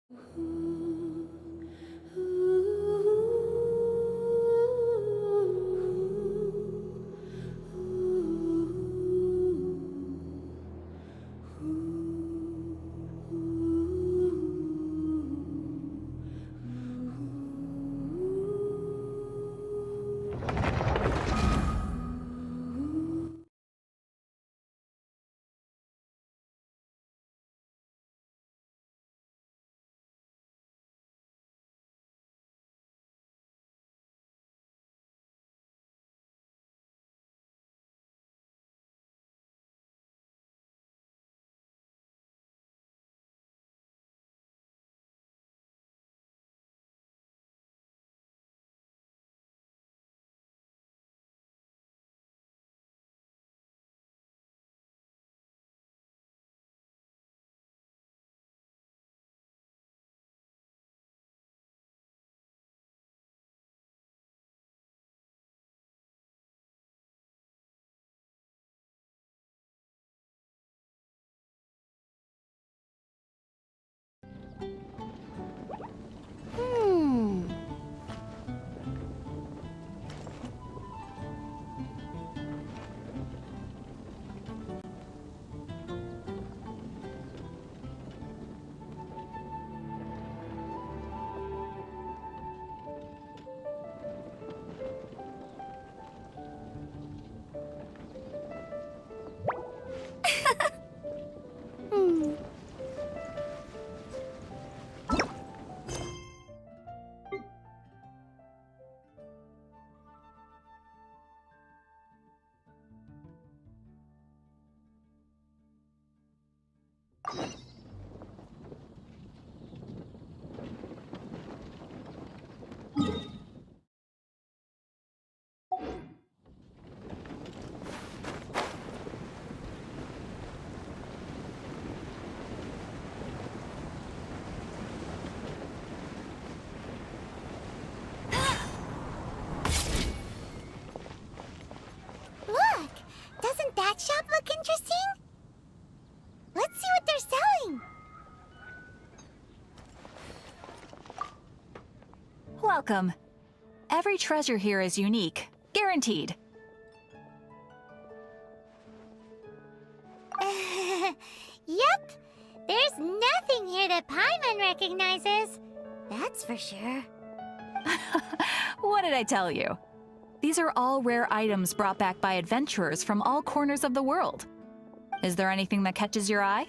Hmm. Hmm. Look! Doesn't that shop look interesting? Let's see what they're selling. Welcome. Every treasure here is unique, guaranteed. Yep. There's nothing here that Paimon recognizes. That's for sure. What did I tell you? These are all rare items brought back by adventurers from all corners of the world. Is there anything that catches your eye?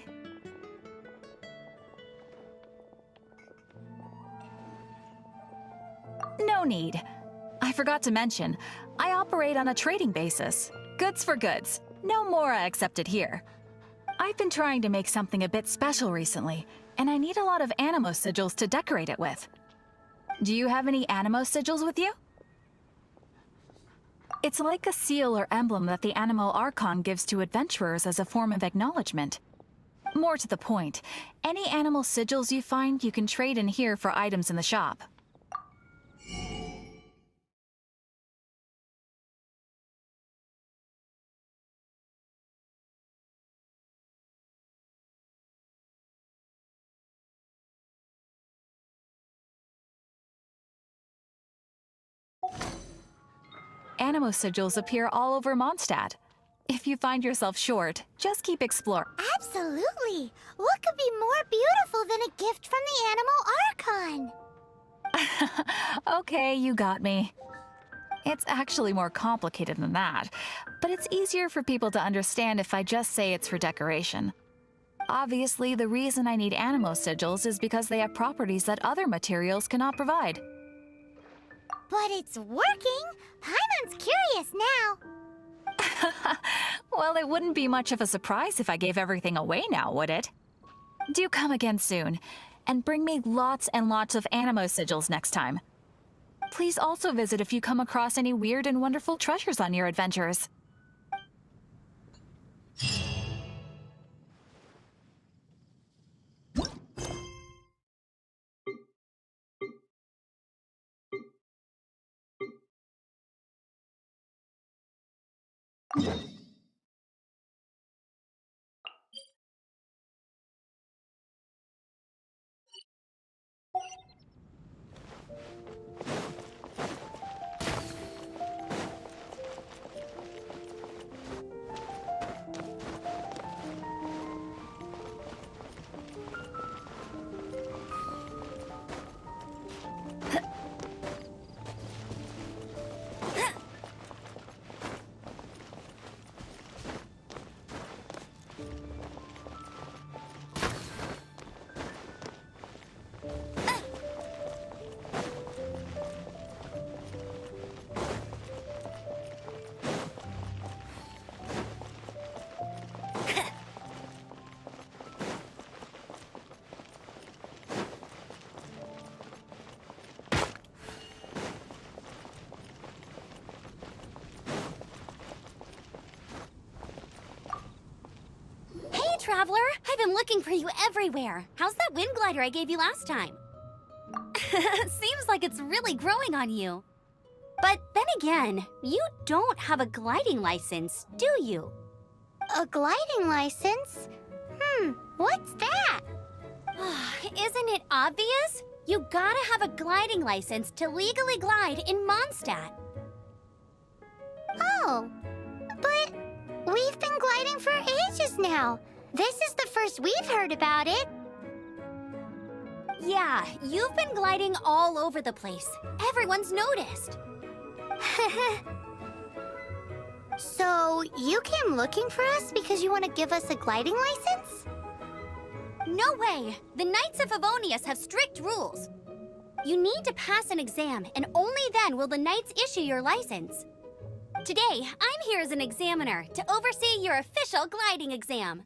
No need. I forgot to mention, I operate on a trading basis. Goods for goods. No Mora accepted here. I've been trying to make something a bit special recently, and I need a lot of animo sigils to decorate it with. Do you have any animo sigils with you? It's like a seal or emblem that the Animo Archon gives to adventurers as a form of acknowledgement. More to the point, any animal sigils you find you can trade in here for items in the shop. Animo sigils appear all over Mondstadt. If you find yourself short, just keep exploring. Absolutely. What could be more beautiful than a gift from the Animal Archon? Okay, you got me. It's actually more complicated than that, but it's easier for people to understand if I just say it's for decoration. Obviously, the reason I need animo sigils is because they have properties that other materials cannot provide. But it's working! Paimon's curious now. Well, it wouldn't be much of a surprise if I gave everything away now, would it? Do come again soon, and bring me lots and lots of animo sigils next time. Please also visit if you come across any weird and wonderful treasures on your adventures. traveler! I've been looking for you everywhere. How's that wind glider I gave you last time? Seems like it's really growing on you. But then again, you don't have a gliding license, do you? A gliding license? What's that? Isn't it obvious? You gotta have a gliding license to legally glide in Mondstadt. Oh, but we've been gliding for ages now. This is the first we've heard about it. Yeah, you've been gliding all over the place. Everyone's noticed. So, you came looking for us because you want to give us a gliding license? No way! The Knights of Favonius have strict rules. You need to pass an exam, and only then will the Knights issue your license. Today, I'm here as an examiner to oversee your official gliding exam.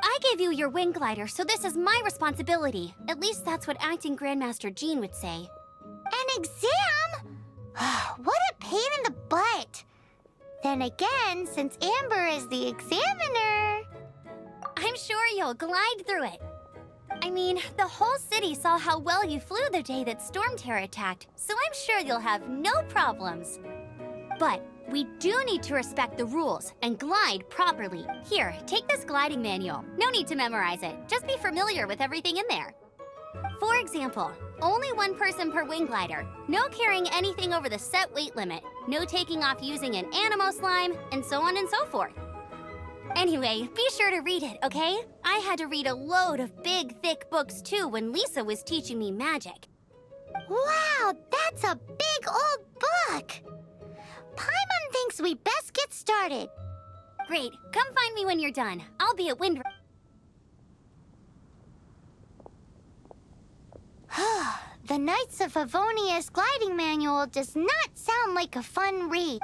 I gave you your wing glider, so this is my responsibility. At least that's what Acting Grandmaster Jean would say. An exam? What a pain in the butt. Then again, since Amber is the examiner... I'm sure you'll glide through it. I mean, the whole city saw how well you flew the day that Storm Terror attacked, so I'm sure you'll have no problems. But we do need to respect the rules and glide properly. Here, take this gliding manual. No need to memorize it. Just be familiar with everything in there. For example, only one person per wing glider. No carrying anything over the set weight limit. No taking off using an animo slime, and so on and so forth. Anyway, be sure to read it, okay? I had to read a load of big, thick books too when Lisa was teaching me magic. Wow, that's a big old book! Paimon thinks we best get started. Great, come find me when you're done. I'll be at Wind... The Knights of Favonius gliding manual does not sound like a fun read.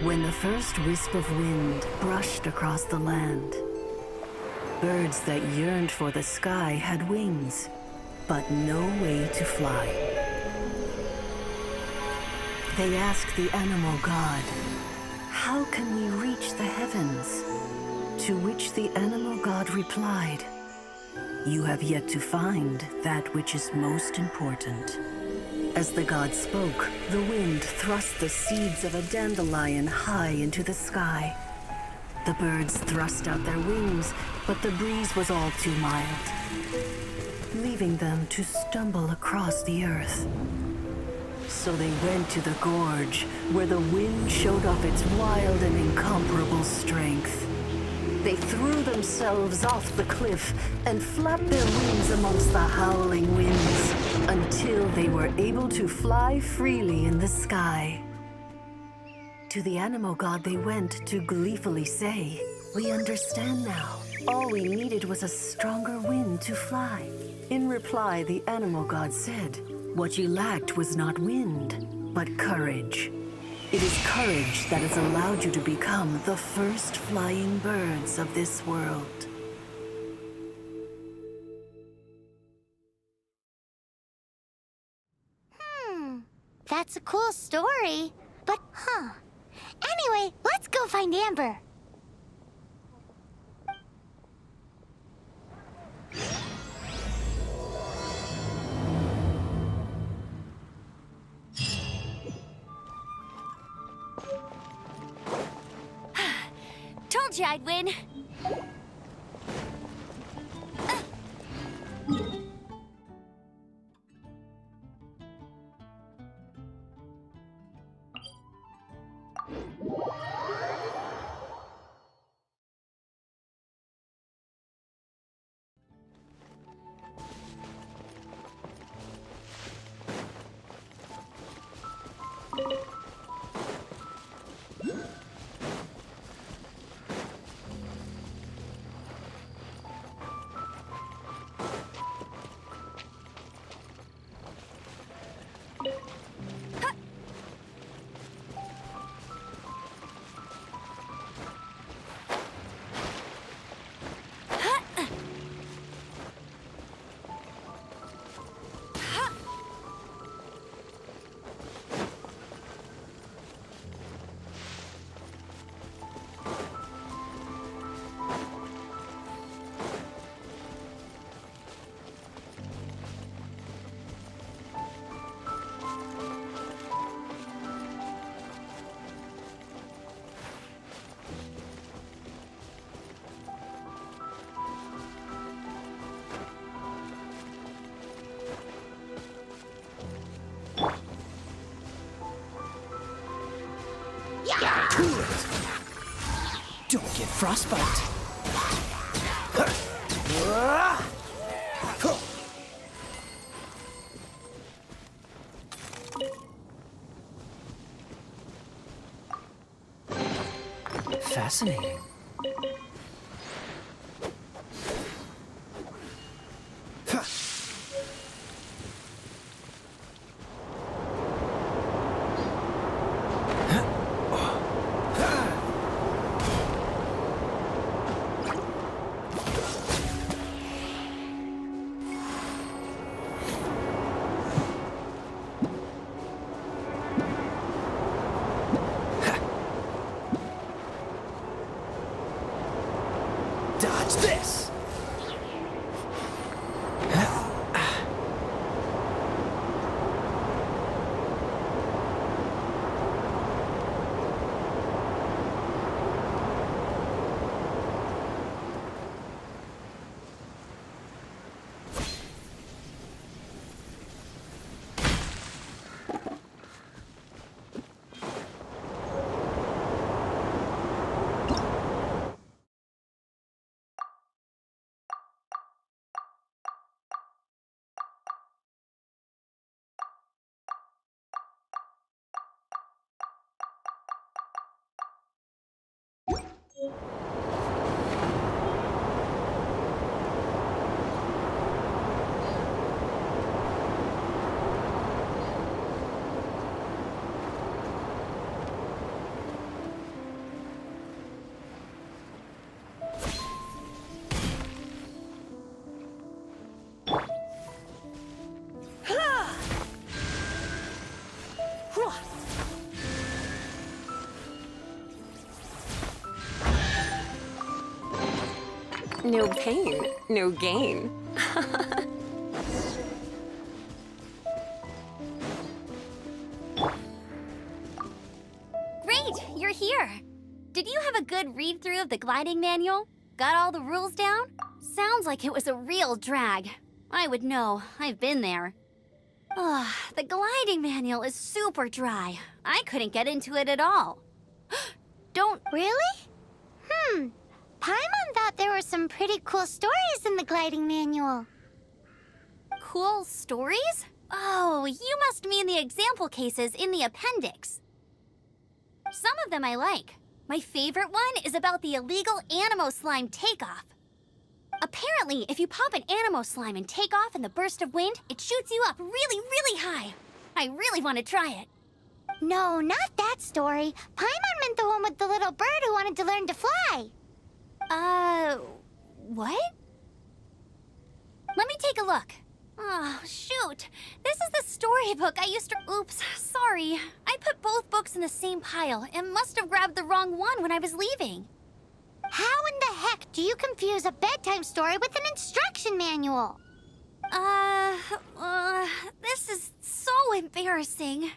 When the first wisp of wind brushed across the land, birds that yearned for the sky had wings, but no way to fly. They asked the animal god, "How can we reach the heavens?" To which the animal god replied, "You have yet to find that which is most important." As the god spoke, the wind thrust the seeds of a dandelion high into the sky. The birds thrust out their wings, but the breeze was all too mild, leaving them to stumble across the earth. So they went to the gorge, where the wind showed off its wild and incomparable strength. They threw themselves off the cliff and flapped their wings amongst the howling winds until they were able to fly freely in the sky. To the animal god they went to gleefully say, "We understand now. All we needed was a stronger wind to fly." In reply, the animal god said, "What you lacked was not wind, but courage. It is courage that has allowed you to become the first flying birds of this world." That's a cool story. But, Anyway, let's go find Amber. Told you I'd win. Frostbite. Fascinating. Dodge this! No pain, no gain. Great, you're here. Did you have a good read-through of the gliding manual? Got all the rules down? Sounds like it was a real drag. I would know. I've been there. Ugh, the gliding manual is super dry. I couldn't get into it at all. Don't... Really? Paimon thought there were some pretty cool stories in the gliding manual. Cool stories? Oh, you must mean the example cases in the appendix. Some of them I like. My favorite one is about the illegal Animo slime takeoff. Apparently, if you pop an Animo slime and take off in the burst of wind, it shoots you up really, really high. I really want to try it. No, not that story. Paimon meant the one with the little bird who wanted to learn to fly. What? Let me take a look. Oh, shoot. This is the storybook I used to... Oops, sorry. I put both books in the same pile and must have grabbed the wrong one when I was leaving. How in the heck do you confuse a bedtime story with an instruction manual? This is so embarrassing.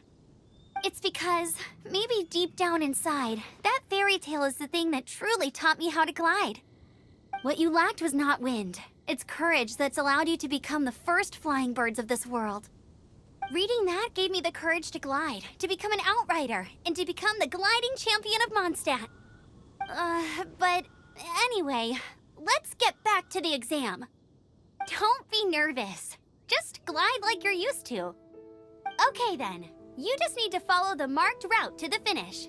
It's because, maybe deep down inside, that fairy tale is the thing that truly taught me how to glide. What you lacked was not wind. It's courage that's allowed you to become the first flying birds of this world. Reading that gave me the courage to glide, to become an outrider, and to become the gliding champion of Mondstadt. But anyway, let's get back to the exam. Don't be nervous. Just glide like you're used to. Okay then, you just need to follow the marked route to the finish.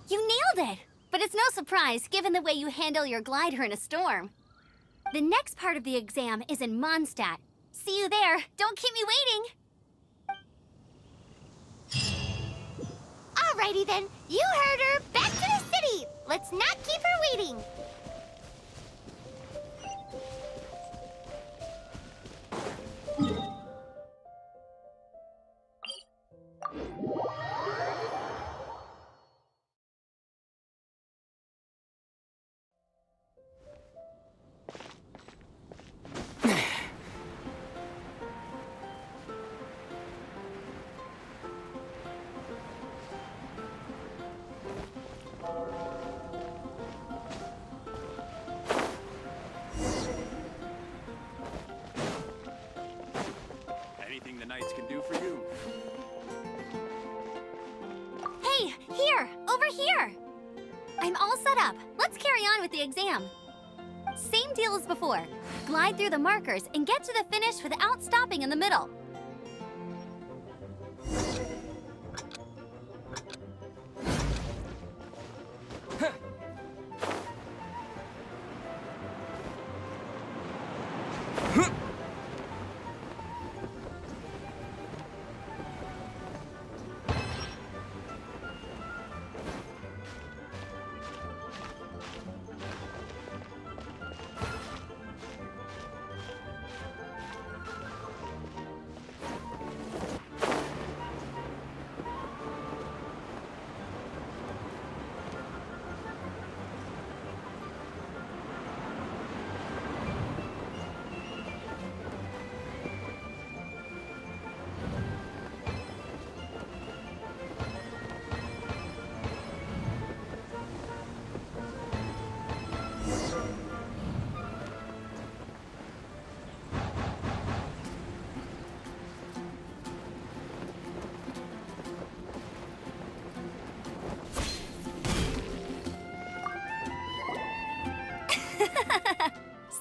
You nailed it! But it's no surprise, given the way you handle your glider in a storm. The next part of the exam is in Mondstadt. See you there. Don't keep me waiting. All Alrighty then, you heard her. Back to the city. Let's not keep her waiting. Anything the Knights can do for you. Hey, here! Over here! I'm all set up. Let's carry on with the exam. Same deal as before. Glide through the markers and get to the finish without stopping in the middle.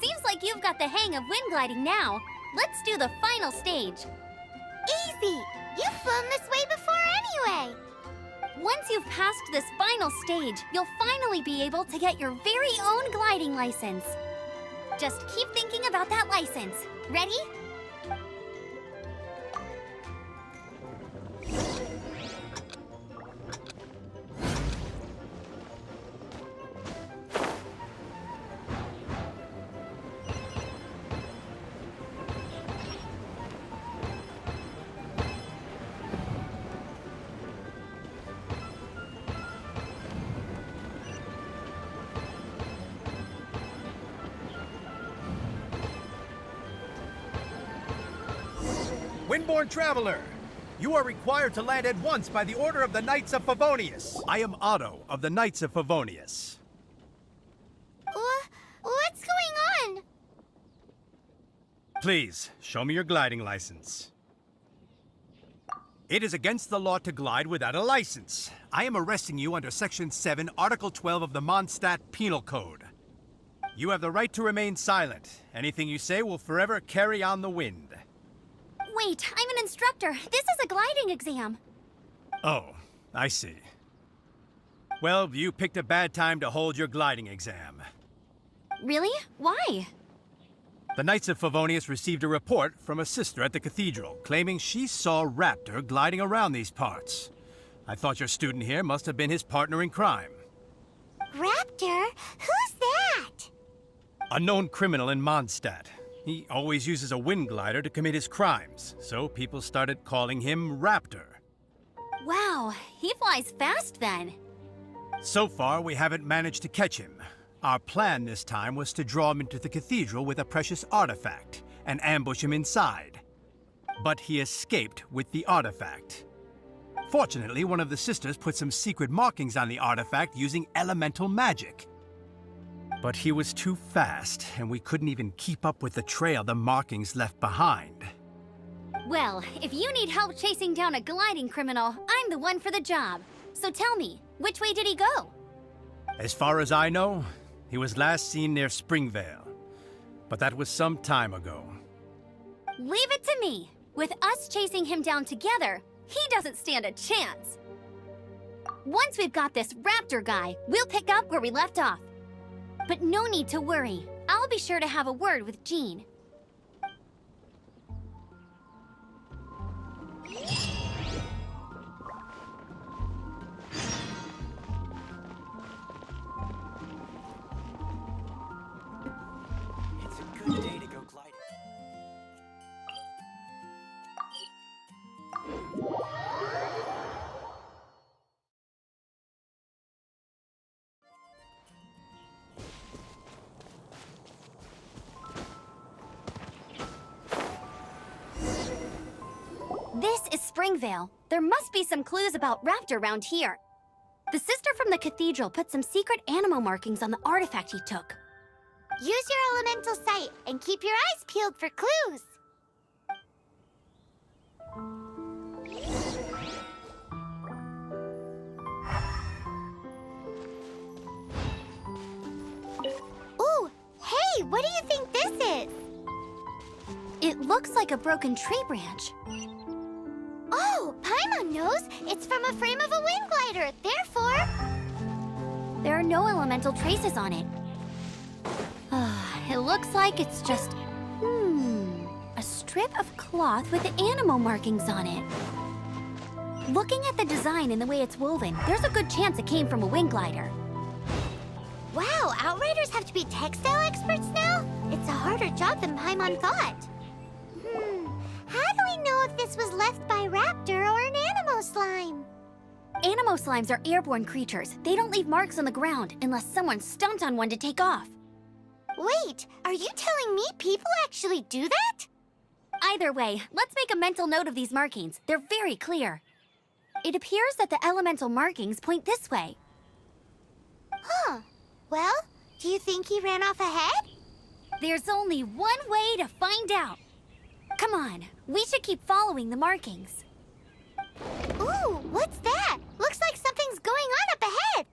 Seems like you've got the hang of wind gliding now. Let's do the final stage. Easy. You've flown this way before anyway. Once you've passed this final stage, you'll finally be able to get your very own gliding license. Just keep thinking about that license. Ready? Windborne Traveler, you are required to land at once by the order of the Knights of Favonius. I am Otto of the Knights of Favonius. What's going on? Please, show me your gliding license. It is against the law to glide without a license. I am arresting you under Section 7, Article 12 of the Mondstadt Penal Code. You have the right to remain silent. Anything you say will forever carry on the wind. Wait, I'm an instructor. This is a gliding exam. Oh, I see. Well, you picked a bad time to hold your gliding exam. Really? Why? The Knights of Favonius received a report from a sister at the cathedral claiming she saw Raptor gliding around these parts. I thought your student here must have been his partner in crime. Raptor? Who's that? A known criminal in Mondstadt. He always uses a wind glider to commit his crimes, so people started calling him Raptor. Wow, he flies fast then. So far, we haven't managed to catch him. Our plan this time was to draw him into the cathedral with a precious artifact and ambush him inside. But he escaped with the artifact. Fortunately, one of the sisters put some secret markings on the artifact using elemental magic. But he was too fast, and we couldn't even keep up with the trail the markings left behind. Well, if you need help chasing down a gliding criminal, I'm the one for the job. So tell me, which way did he go? As far as I know, he was last seen near Springvale. But that was some time ago. Leave it to me. With us chasing him down together, he doesn't stand a chance. Once we've got this Raptor guy, we'll pick up where we left off. But no need to worry. I'll be sure to have a word with Jean. Springvale. There must be some clues about Raptor around here. The sister from the cathedral put some secret animal markings on the artifact he took. Use your elemental sight and keep your eyes peeled for clues. Ooh, hey, what do you think this is? It looks like a broken tree branch. Oh, Paimon knows. It's from a frame of a wind glider. Therefore, There are no elemental traces on it. It looks like it's just, a strip of cloth with animal markings on it. Looking at the design and the way it's woven, there's a good chance it came from a wind glider. wow, Outriders have to be textile experts now? It's a harder job than Paimon thought. How do we know if this was left by Raptor or an Animo slime? Animo slimes are airborne creatures. They don't leave marks on the ground unless someone stomped on one to take off. Wait, are you telling me people actually do that? Either way, let's make a mental note of these markings. They're very clear. It appears that the elemental markings point this way. Huh. Well, do you think he ran off ahead? There's only one way to find out. Come on, we should keep following the markings. Ooh, what's that? Looks like something's going on up ahead.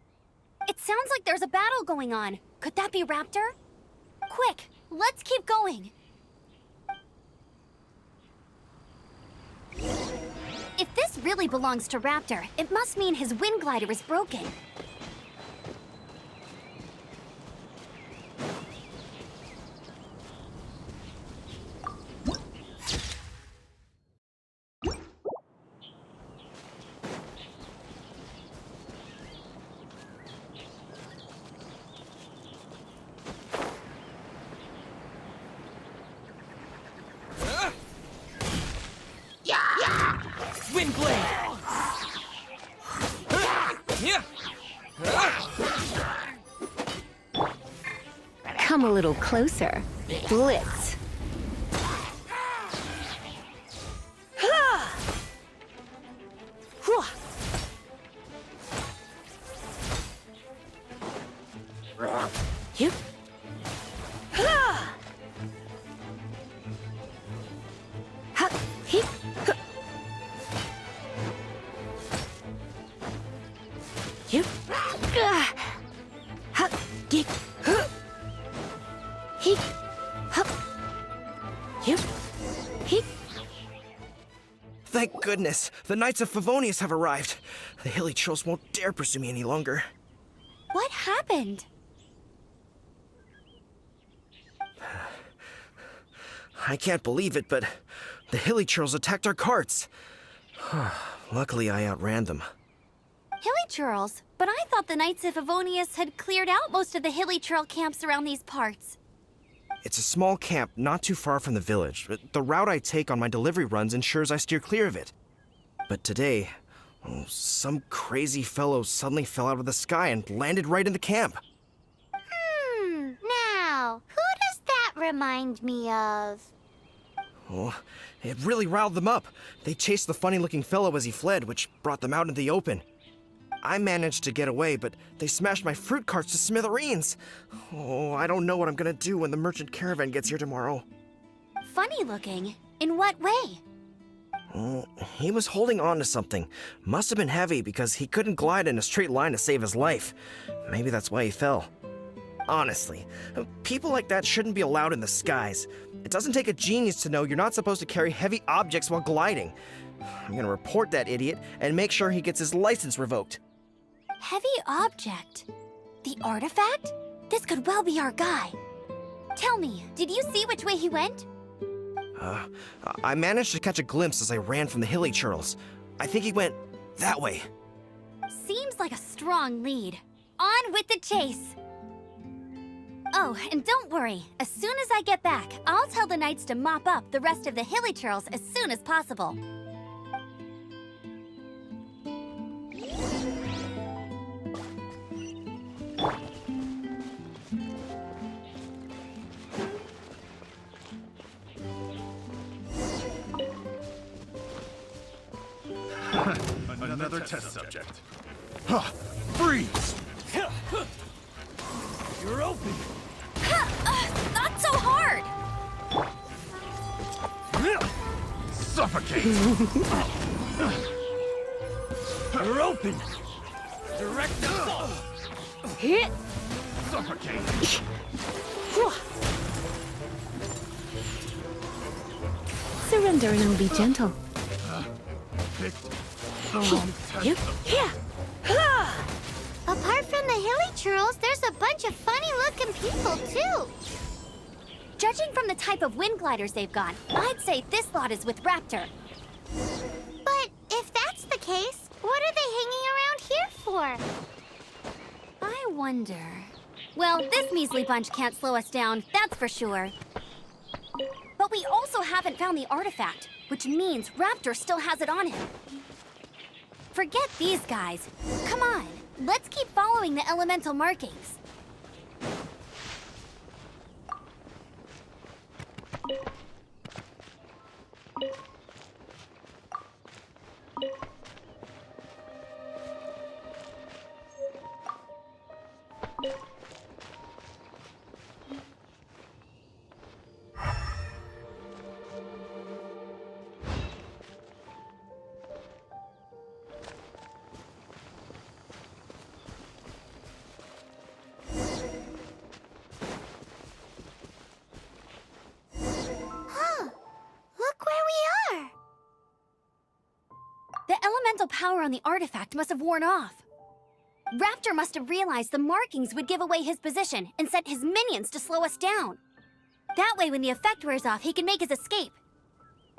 It sounds like there's a battle going on. Could that be Raptor? Quick, let's keep going. If this really belongs to Raptor, it must mean his wind glider is broken. Wind blade! Yeah! Come a little closer. Blitz. You. You. Thank goodness, the Knights of Favonius have arrived. The hilly trolls won't dare pursue me any longer. What happened? I can't believe it, but the hilly trolls attacked our carts. Luckily, I outran them. Hilly Churls? But I thought the Knights of Favonius had cleared out most of the Hilly Churl camps around these parts. It's a small camp not too far from the village, but the route I take on my delivery runs ensures I steer clear of it. But today, some crazy fellow suddenly fell out of the sky and landed right in the camp. Now, who does that remind me of? Oh, it really riled them up. They chased the funny-looking fellow as he fled, which brought them out in the open. I managed to get away, but they smashed my fruit carts to smithereens. Oh, I don't know what I'm gonna do when the merchant caravan gets here tomorrow. Funny looking? In what way? Oh, he was holding on to something. Must have been heavy because he couldn't glide in a straight line to save his life. Maybe that's why he fell. Honestly, people like that shouldn't be allowed in the skies. It doesn't take a genius to know you're not supposed to carry heavy objects while gliding. I'm gonna report that idiot and make sure he gets his license revoked. Heavy object? The artifact? This could well be our guy. Tell me, did you see which way he went? I managed to catch a glimpse as I ran from the hilly churls. I think he went that way. Seems like a strong lead. On with the chase! Oh, and don't worry. As soon as I get back, I'll tell the Knights to mop up the rest of the hilly churls as soon as possible. another test subject. Huh! Freeze! You're open! Not so hard! Suffocate! You're open! Direct assault! Hit. Suffocate! Surrender and I'll be gentle. Picked the wrong test You. subject. Here. Apart from the hilly churls, there's a bunch of funny-looking people, too. Judging from the type of wind gliders they've got, I'd say this lot is with Raptor. But if that's the case, what are they hanging around here for? I wonder... Well, this measly bunch can't slow us down, that's for sure. But we also haven't found the artifact, which means Raptor still has it on him. Forget these guys. Come on, let's keep following the elemental markings. Look where we are. The elemental power on the artifact must have worn off. Raptor must have realized the markings would give away his position and sent his minions to slow us down. That way, when the effect wears off, he can make his escape.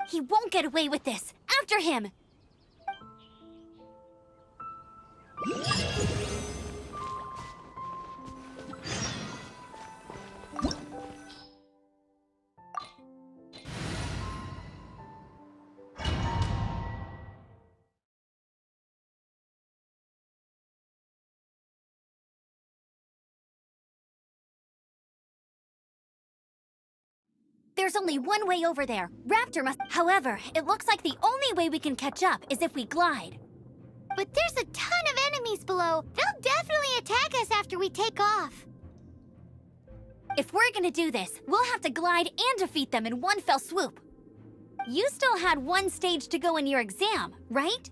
He won't get away with this. After him! There's only one way over there. Raptor must... However, it looks like the only way we can catch up is if we glide. But there's a ton of enemies below. They'll definitely attack us after we take off. If we're gonna do this, we'll have to glide and defeat them in one fell swoop. You still had one stage to go in your exam, right?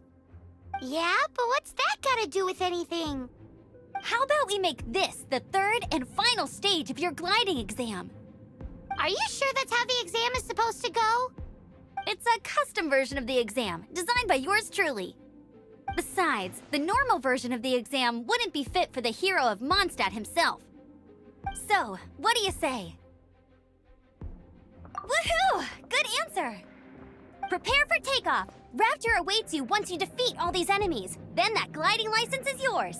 Yeah, but what's that got to do with anything? How about we make this the third and final stage of your gliding exam? Are you sure that's how the exam is supposed to go? It's a custom version of the exam, designed by yours truly. Besides, the normal version of the exam wouldn't be fit for the hero of Mondstadt himself. So, what do you say? Woohoo! Good answer! Prepare for takeoff. Raptor awaits you once you defeat all these enemies. Then that gliding license is yours.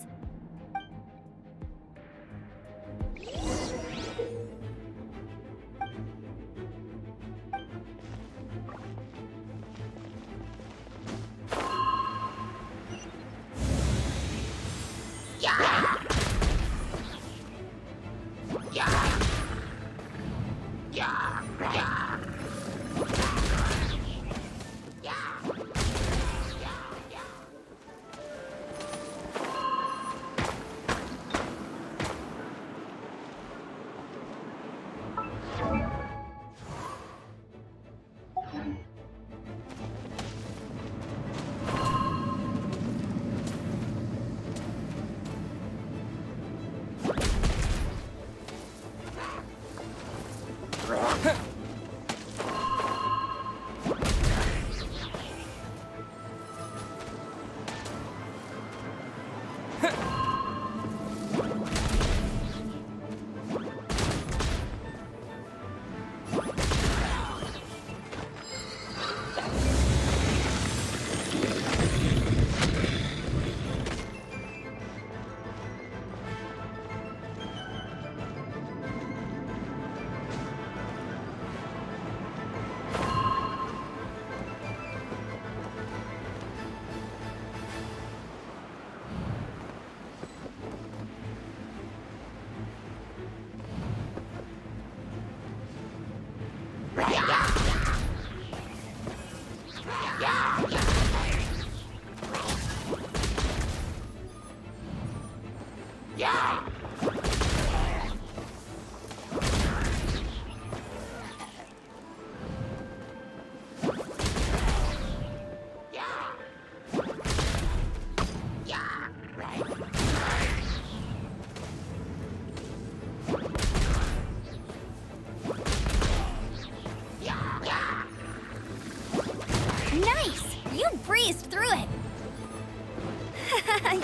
Nice! You breezed through it!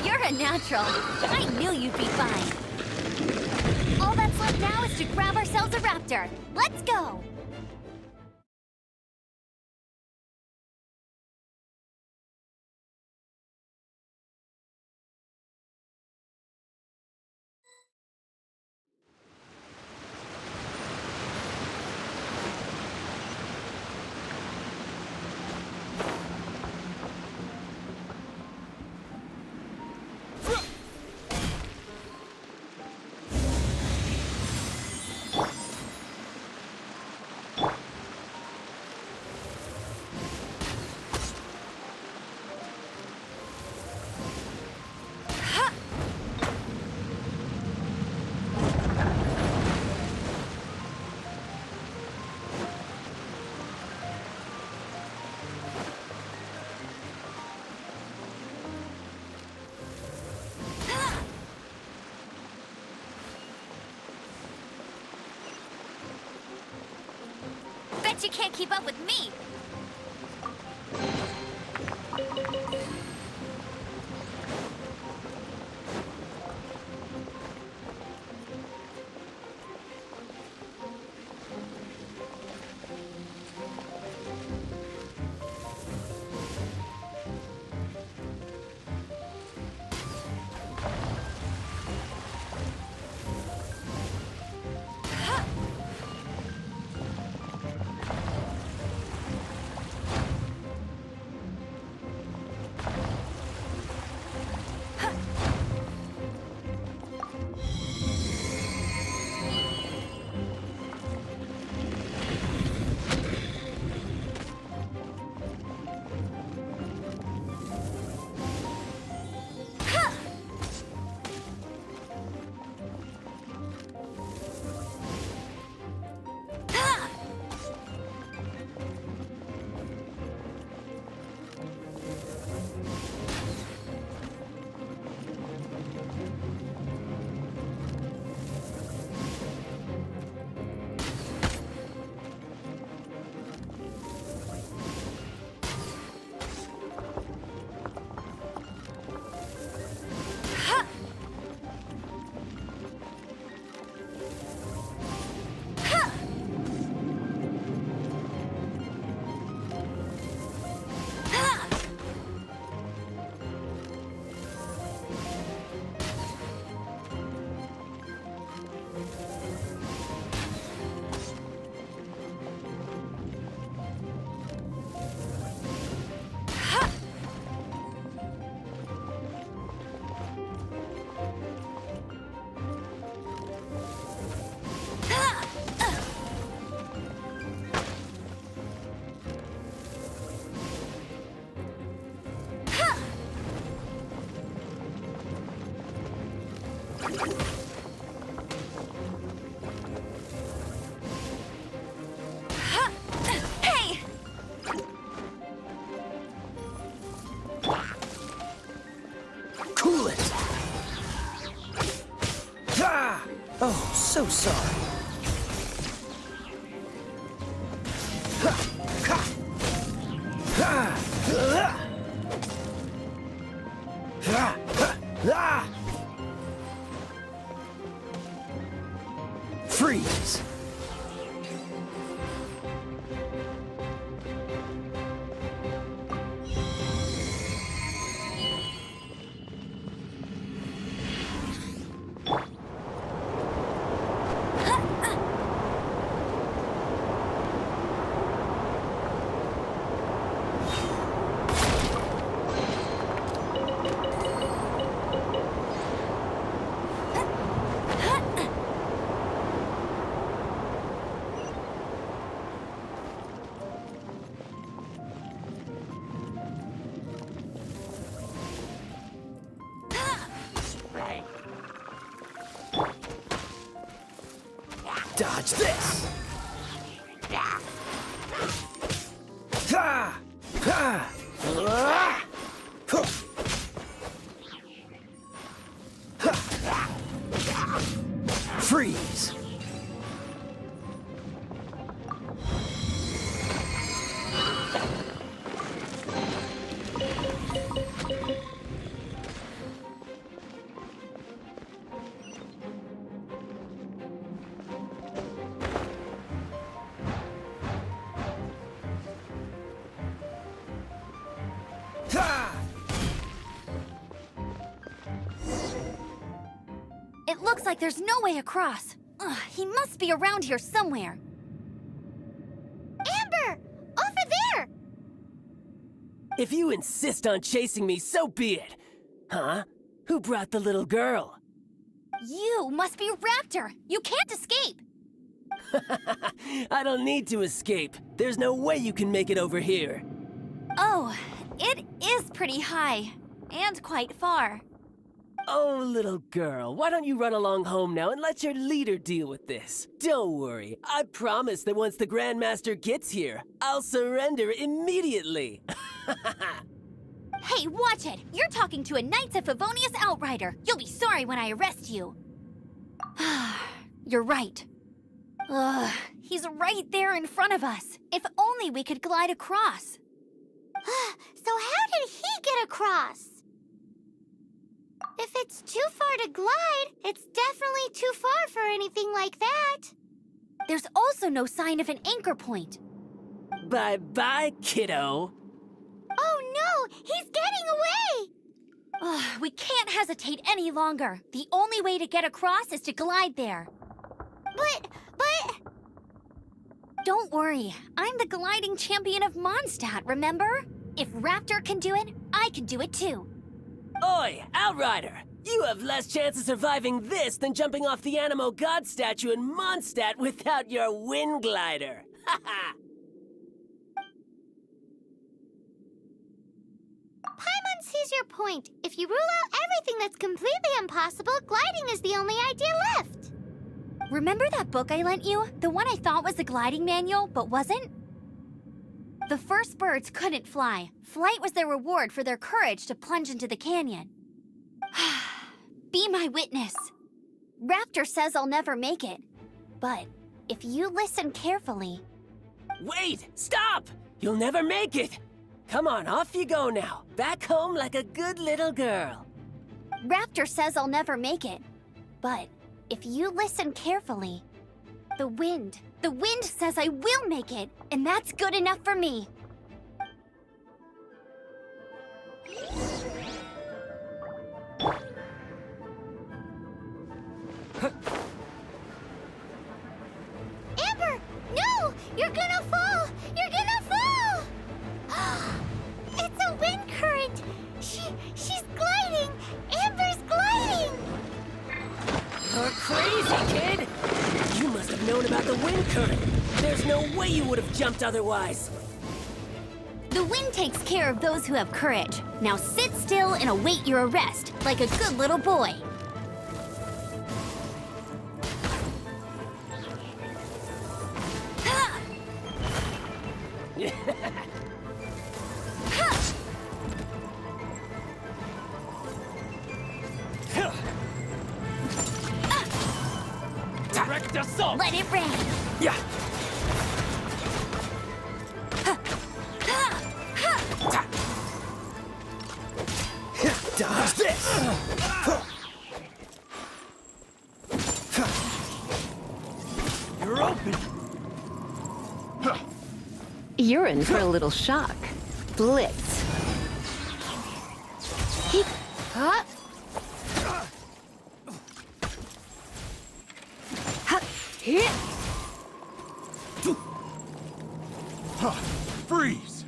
You're a natural. I knew you'd be fine. All that's left now is to grab ourselves a raptor. Let's go! Bet you can't keep up with me! Hey! Cool it! Ah! Oh, so sorry. Freeze! Dodge this! Ha! Ha! Ah! Huh. Ha! Freeze! It looks like there's no way across. Ugh, he must be around here somewhere. Amber! Over there! If you insist on chasing me, so be it. Huh? Who brought the little girl? You must be Raptor. You can't escape. I don't need to escape. There's no way you can make it over here. Oh, it is pretty high. And quite far. Oh, little girl, why don't you run along home now and let your leader deal with this? Don't worry, I promise that once the Grandmaster gets here, I'll surrender immediately. Hey, watch it! You're talking to a Knights of Favonius outrider. You'll be sorry when I arrest you. You're right. Ugh, he's right there in front of us. If only we could glide across. So how did he get across? If it's too far to glide, it's definitely too far for anything like that. There's also no sign of an anchor point. Bye-bye, kiddo. Oh no, he's getting away! Ugh, we can't hesitate any longer. The only way to get across is to glide there. But... Don't worry, I'm the gliding champion of Mondstadt, remember? If Raptor can do it, I can do it too. Oi, Outrider! You have less chance of surviving this than jumping off the Animo God statue in Mondstadt without your wind glider. Haha! Paimon sees your point. If you rule out everything that's completely impossible, gliding is the only idea left. Remember that book I lent you? The one I thought was the gliding manual, but wasn't? The first birds couldn't fly. Flight was their reward for their courage to plunge into the canyon. Be my witness. Raptor says I'll never make it. But if you listen carefully... Wait! Stop! You'll never make it! Come on, off you go now. Back home like a good little girl. Raptor says I'll never make it. But if you listen carefully... The wind says I will make it, and that's good enough for me. Amber, no! You're gonna fall! You're gonna fall! It's a wind current! She's gliding! Amber's gliding! You're crazy, kid! You must have known about the wind current. There's no way you would have jumped otherwise. The wind takes care of those who have courage. Now sit still and await your arrest, like a good little boy. Direct assault! Let it rain. Yeah! Dodge this! You're open! You're in for a little shock. Blitz. Huh? Hit. Freeze!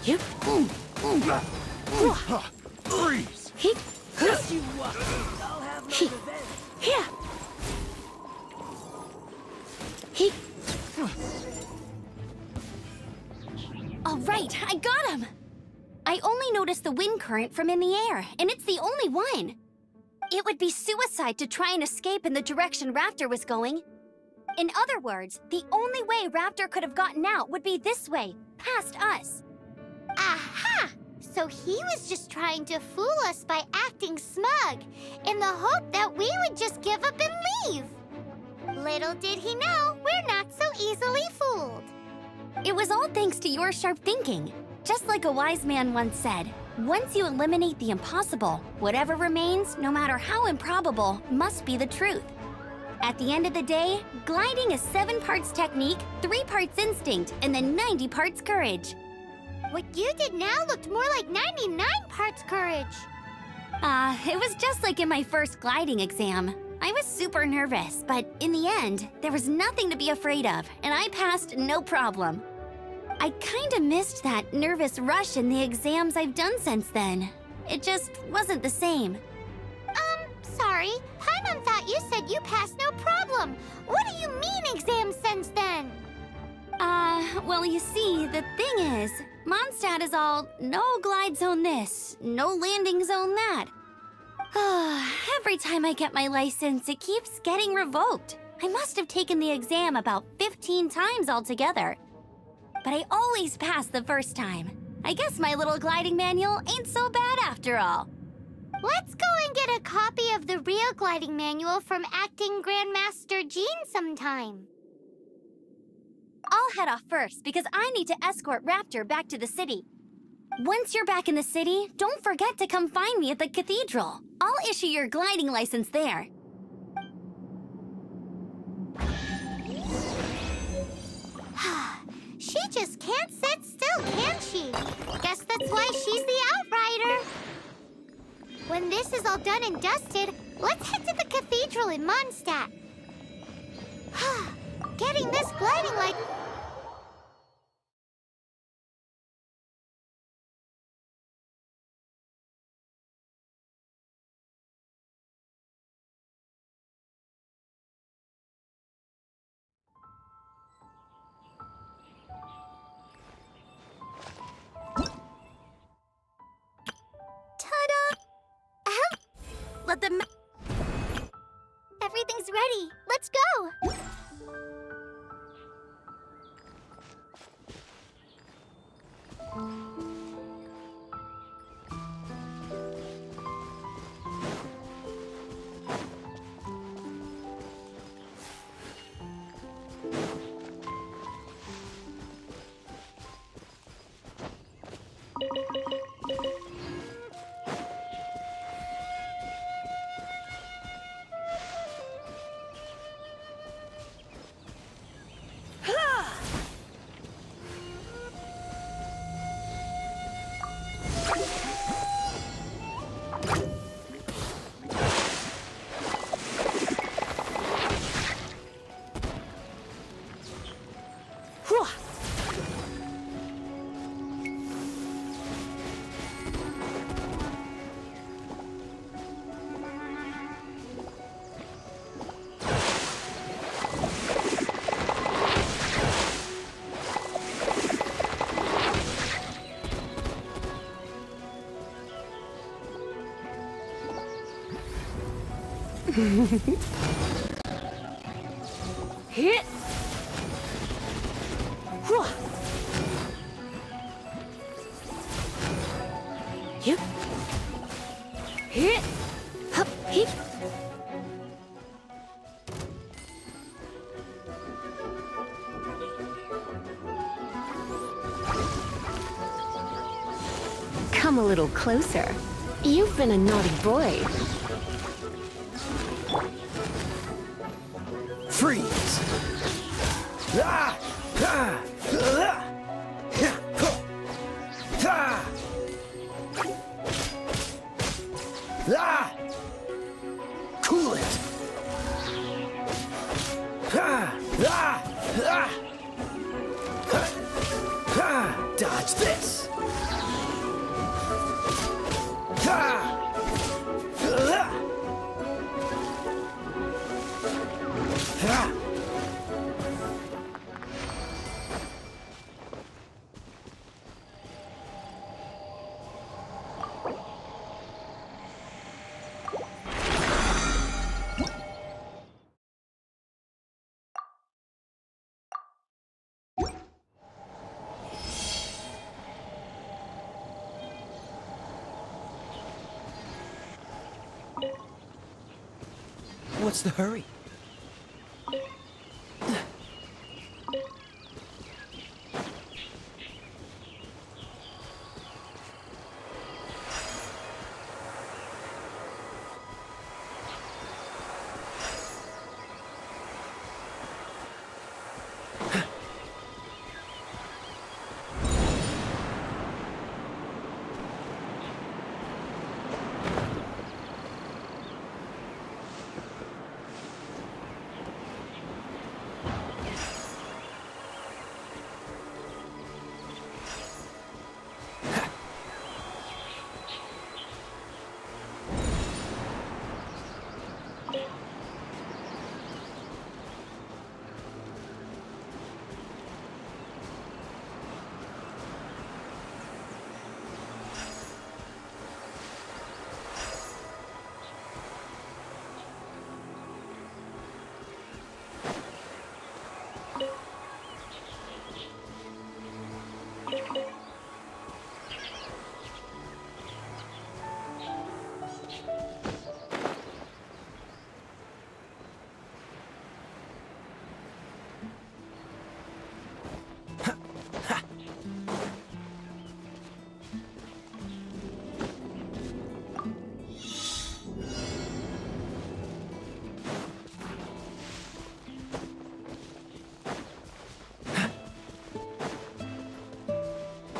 Yep. Freeze! Hit. Yes, you what? I'll have no revenge. Here. Hit. All right, I got him. I only noticed the wind current from in the air, and it's the only one. It would be suicide to try and escape in the direction Raptor was going. In other words, the only way Raptor could have gotten out would be this way, past us. Aha! So he was just trying to fool us by acting smug, in the hope that we would just give up and leave. Little did he know, we're not so easily fooled. It was all thanks to your sharp thinking. Just like a wise man once said, once you eliminate the impossible, whatever remains, no matter how improbable, must be the truth. At the end of the day, gliding is 7 parts technique, 3 parts instinct, and then 90 parts courage. What you did now looked more like 99 parts courage. It was just like in my first gliding exam. I was super nervous, but in the end, there was nothing to be afraid of, and I passed no problem. I kinda missed that nervous rush in the exams I've done since then. It just wasn't the same. Sorry. Paimon thought you said you passed no problem. What do you mean exam since then? Well, you see, the thing is, Mondstadt is all no glide zone this, no landing zone that. Every time I get my license, it keeps getting revoked. I must have taken the exam about 15 times altogether. But I always pass the first time. I guess my little gliding manual ain't so bad after all. Let's go and get a copy of the real gliding manual from Acting Grandmaster Jean sometime. I'll head off first because I need to escort Raptor back to the city. Once you're back in the city, don't forget to come find me at the cathedral. I'll issue your gliding license there. She just can't sit still, can she? Guess that's why she's the Outrider. When this is all done and dusted, let's head to the cathedral in Mondstadt. Getting this gliding like... Let them... Everything's ready. Let's go. Hit! Whew. Yep. Hit! Hup, hip. Come a little closer. You've been a naughty boy. Freeze! Ah! Ah! Ah! Ah! Ah! Cool it! Ah! Ah! Ah! Ah! Dodge this! Ah! Ah! What's the hurry?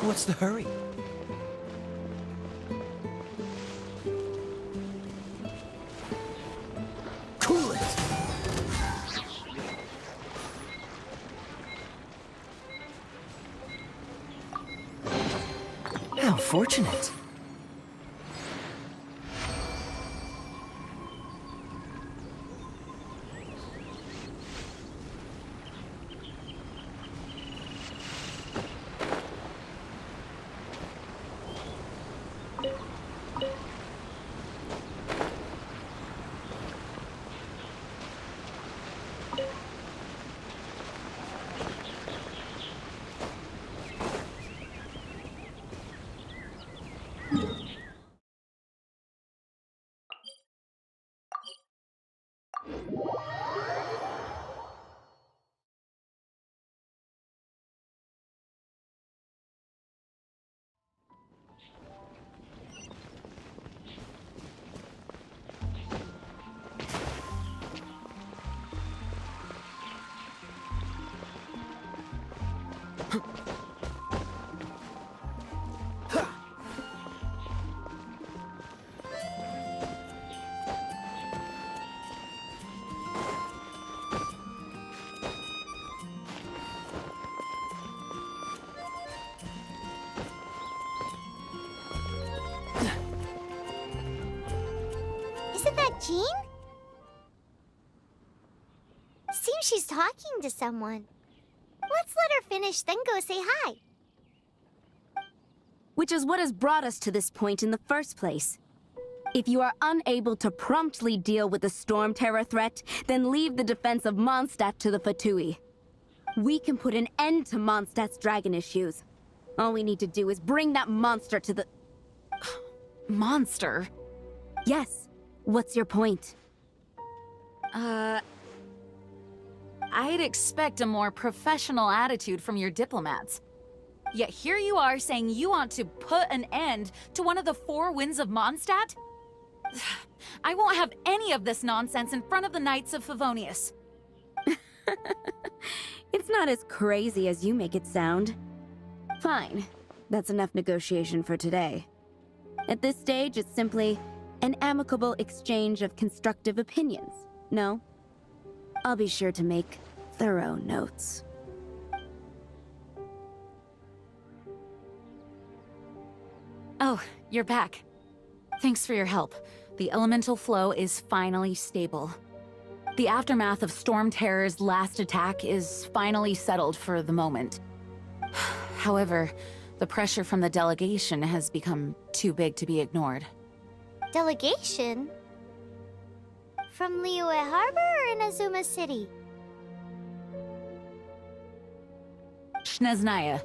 What's the hurry? Cool it! How fortunate. Isn't that Jean? Seems she's talking to someone. Let's let her finish, then go say hi. Which is what has brought us to this point in the first place. If you are unable to promptly deal with the Storm Terror threat, then leave the defense of Mondstadt to the Fatui. We can put an end to Mondstadt's dragon issues. All we need to do is bring that monster to the... Monster? Yes. What's your point? I'd expect a more professional attitude from your diplomats. Yet here you are saying you want to put an end to one of the four winds of Mondstadt? I won't have any of this nonsense in front of the Knights of Favonius. It's not as crazy as you make it sound. Fine. That's enough negotiation for today. At this stage, it's simply an amicable exchange of constructive opinions. No? I'll be sure to make thorough notes. Oh, you're back. Thanks for your help. The elemental flow is finally stable. The aftermath of Storm Terror's last attack is finally settled for the moment. However, the pressure from the delegation has become too big to be ignored. Delegation? From Liyue Harbor or Inazuma City? Shneznaya.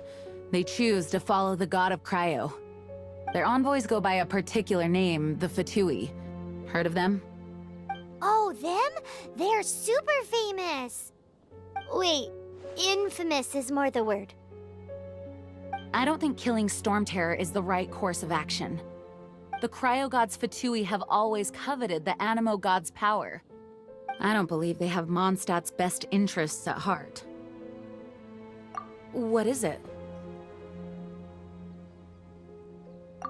They choose to follow the god of Cryo. Their envoys go by a particular name, the Fatui. Heard of them? Oh, Oh, them? They're super famous. Wait, infamous is more the word. I don't think killing Storm Terror is the right course of action. The Cryo Gods Fatui have always coveted the Animo God's power. I don't believe they have Mondstadt's best interests at heart. What is it?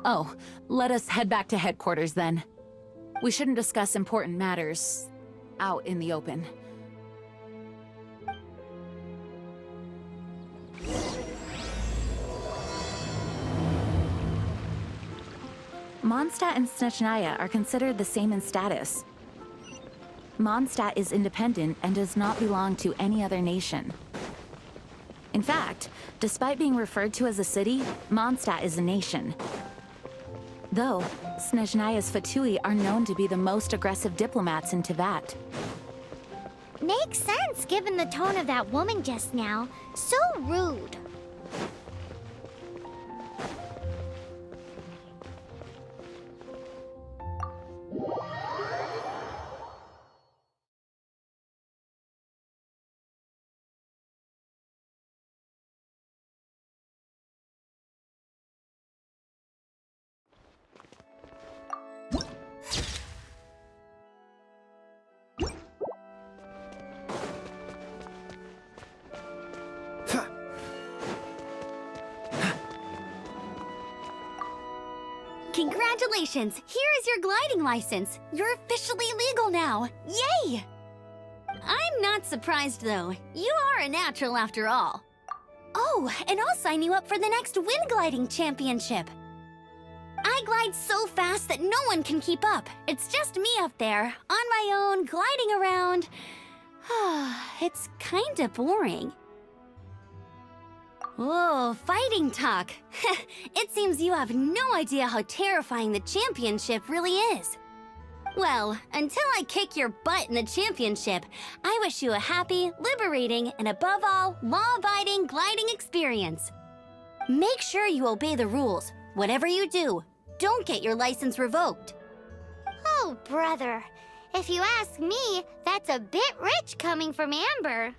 Oh, let us head back to headquarters then. We shouldn't discuss important matters out in the open. Mondstadt and Snezhnaya are considered the same in status. Mondstadt is independent and does not belong to any other nation. In fact, despite being referred to as a city, Mondstadt is a nation. Though, Snezhnaya's Fatui are known to be the most aggressive diplomats in Teyvat. Makes sense given the tone of that woman just now. So rude. Congratulations! Here is your gliding license. You're officially legal now. Yay! I'm not surprised, though. You are a natural after all. Oh, and I'll sign you up for the next wind gliding championship. I glide so fast that no one can keep up. It's just me up there, on my own, gliding around. It's kinda boring. Whoa, fighting talk. It seems you have no idea how terrifying the championship really is. Well, until I kick your butt in the championship, I wish you a happy, liberating, and above all, law-abiding gliding experience. Make sure you obey the rules. Whatever you do, don't get your license revoked. Oh, brother. If you ask me, that's a bit rich coming from Amber.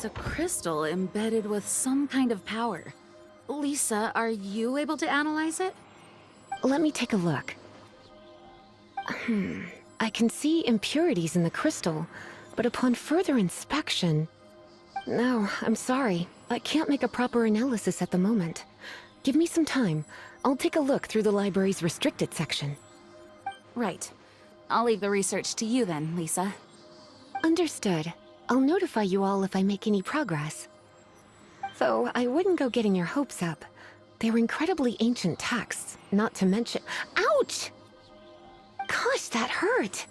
It's a crystal embedded with some kind of power. Lisa, are you able to analyze it? Let me take a look. I can see impurities in the crystal, but upon further inspection... No, I'm sorry. I can't make a proper analysis at the moment. Give me some time. I'll take a look through the library's restricted section. Right. I'll leave the research to you then, Lisa. Understood. I'll notify you all if I make any progress. Though, I wouldn't go getting your hopes up. They're incredibly ancient texts, not to mention— Ouch! Gosh, that hurt!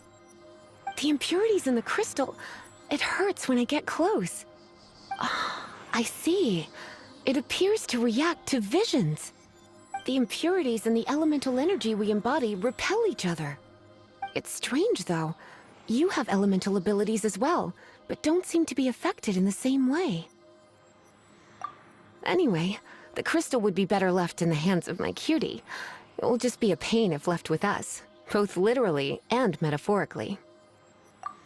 The impurities in the crystal— it hurts when I get close. Ah, I see. It appears to react to visions. The impurities and the elemental energy we embody repel each other. It's strange, though. You have elemental abilities as well, but don't seem to be affected in the same way. Anyway, the crystal would be better left in the hands of my cutie. It will just be a pain if left with us, both literally and metaphorically.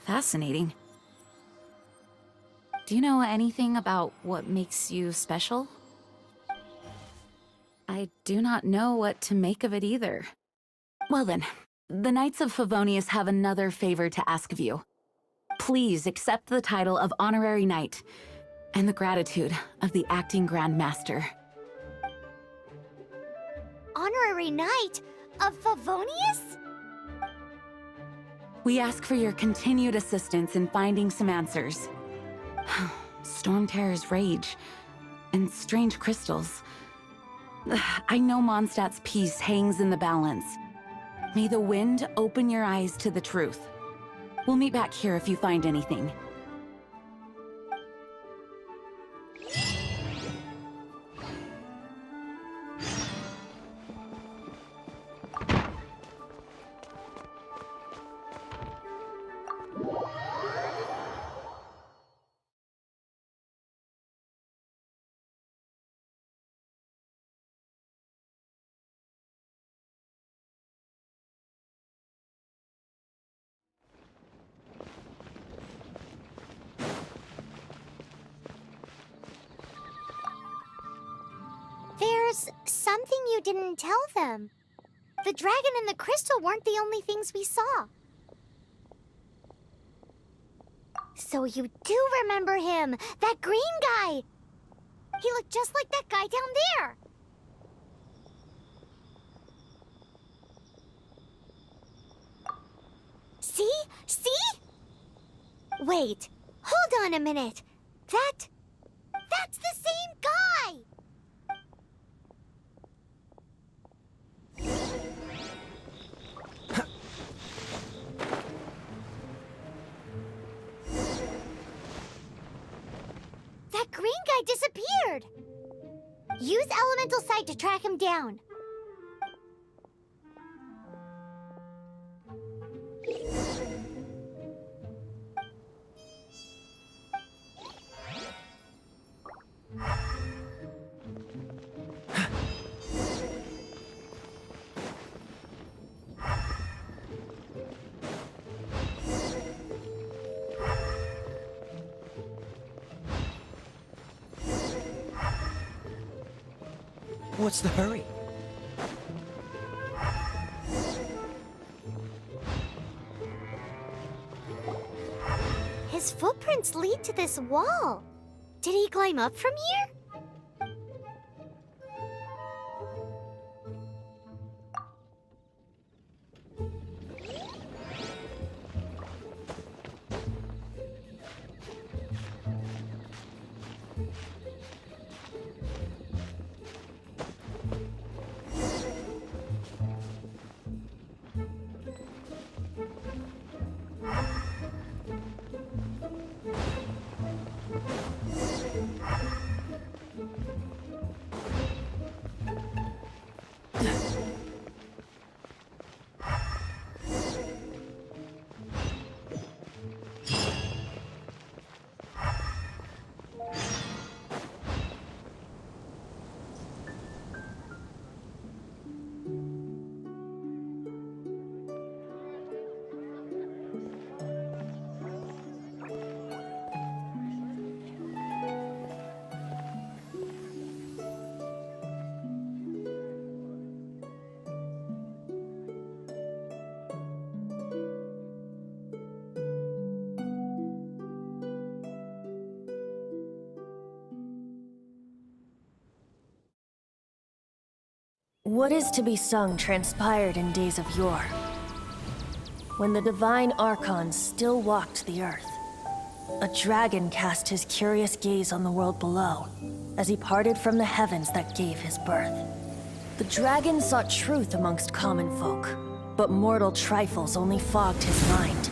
Fascinating. Do you know anything about what makes you special? I do not know what to make of it either. Well then, the Knights of Favonius have another favor to ask of you. Please accept the title of Honorary Knight, and the gratitude of the Acting Grand Master. Honorary Knight of Favonius? We ask for your continued assistance in finding some answers. Storm Terror's rage, and strange crystals. I know Mondstadt's peace hangs in the balance. May the wind open your eyes to the truth. We'll meet back here if you find anything. There's something you didn't tell them. The dragon and the crystal weren't the only things we saw. So you do remember him, that green guy. He looked just like that guy down there. See? See? Wait, hold on a minute. That's the same guy! That green guy disappeared! Use Elemental Sight to track him down. What's the hurry? His footprints lead to this wall. Did he climb up from here? What is to be sung transpired in days of yore, when the divine archons still walked the earth. A dragon cast his curious gaze on the world below, as he parted from the heavens that gave his birth. The dragon sought truth amongst common folk, but mortal trifles only fogged his mind.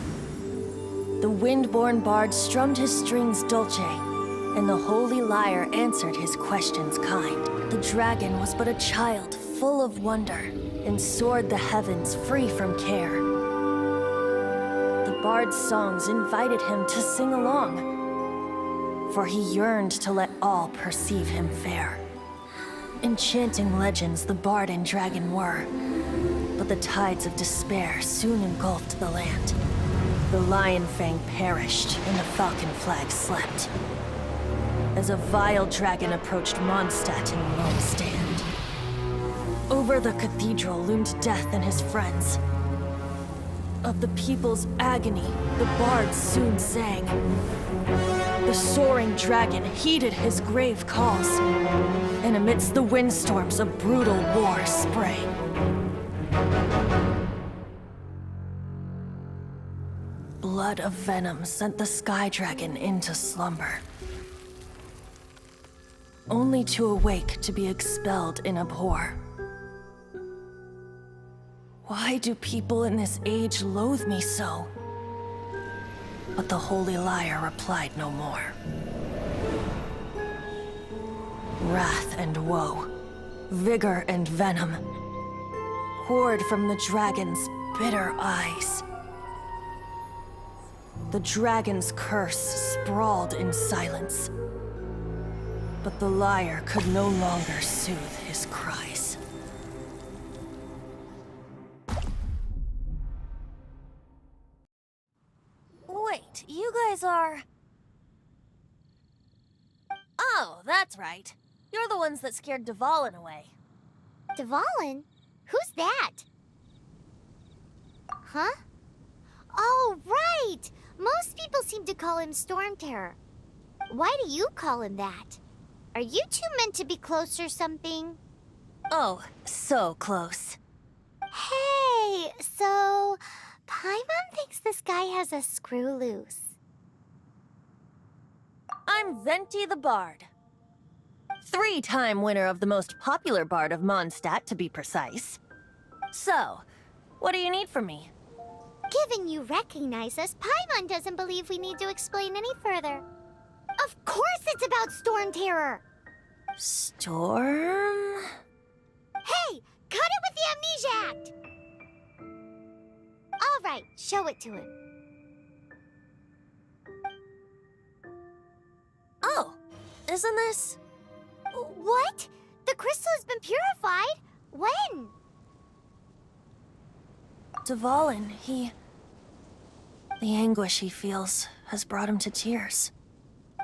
The wind-born bard strummed his strings dulce, and the holy lyre answered his questions kind. The dragon was but a child full of wonder, and soared the heavens free from care. The bard's songs invited him to sing along, for he yearned to let all perceive him fair. Enchanting legends the bard and dragon were, but the tides of despair soon engulfed the land. The lion fang perished, and the falcon flag slept, as a vile dragon approached Mondstadt in lone stand. Over the cathedral loomed death and his friends. Of the people's agony, the bards soon sang. The soaring dragon heeded his grave calls, and amidst the windstorms a brutal war sprang. Blood of venom sent the sky dragon into slumber, only to awake to be expelled in abhor. Why do people in this age loathe me so? But the holy lyre replied no more. Wrath and woe, vigor and venom, poured from the dragon's bitter eyes. The dragon's curse sprawled in silence, but the lyre could no longer soothe his cries. Wait, you guys are... Oh, that's right. You're the ones that scared Dvalin away. Dvalin? Who's that? Huh? Oh, right! Most people seem to call him Storm Terror. Why do you call him that? Are you two meant to be close or something? Oh, so close. Hey, so... Paimon thinks this guy has a screw loose. I'm Venti the Bard. 3-time winner of the most popular bard of Mondstadt, to be precise. So, what do you need from me? Given you recognize us, Paimon doesn't believe we need to explain any further. Of course it's about Storm Terror! Storm? Hey! Cut it with the Amnesia Act! Alright, show it to him. Oh, isn't this... What? The crystal has been purified? When? Dvalin, the anguish he feels has brought him to tears.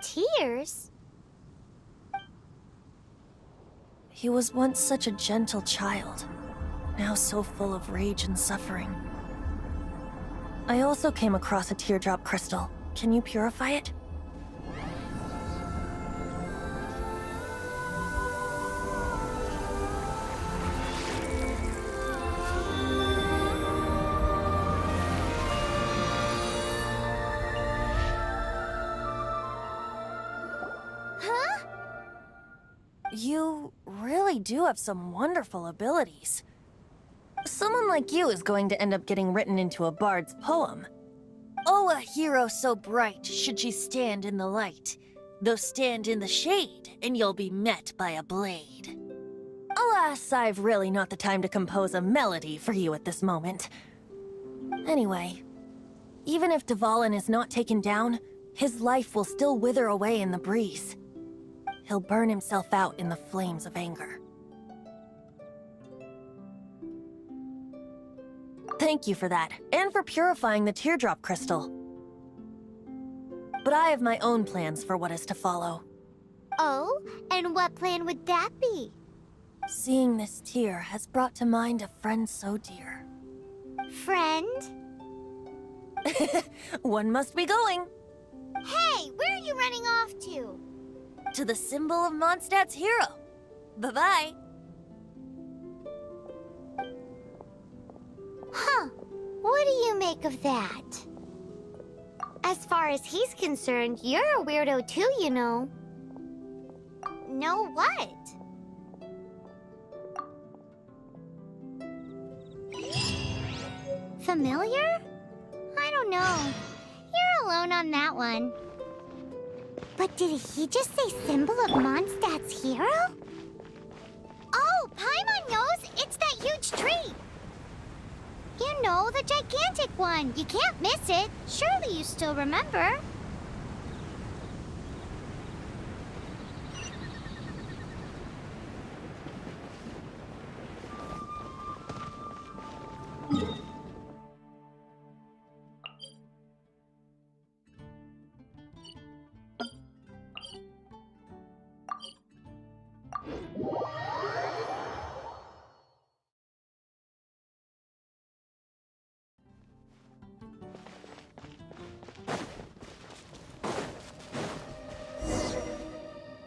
Tears? He was once such a gentle child, now so full of rage and suffering. I also came across a teardrop crystal. Can you purify it? Huh? You really do have some wonderful abilities. Someone like you is going to end up getting written into a bard's poem. Oh, a hero so bright should she stand in the light, though stand in the shade, and you'll be met by a blade. Alas, I've really not the time to compose a melody for you at this moment. Anyway, even if Dvalin is not taken down, his life will still wither away in the breeze. He'll burn himself out in the flames of anger. Thank you for that, and for purifying the teardrop crystal. But I have my own plans for what is to follow. Oh? And what plan would that be? Seeing this tear has brought to mind a friend so dear. Friend? One must be going. Hey, where are you running off to? To the symbol of Mondstadt's hero. Bye-bye. Huh. What do you make of that? As far as he's concerned, you're a weirdo too, you know. Know what? Familiar? I don't know. You're alone on that one. But did he just say symbol of Mondstadt's hero? Oh, Paimon knows! It's that huge tree! You know, the gigantic one. You can't miss it. Surely you still remember.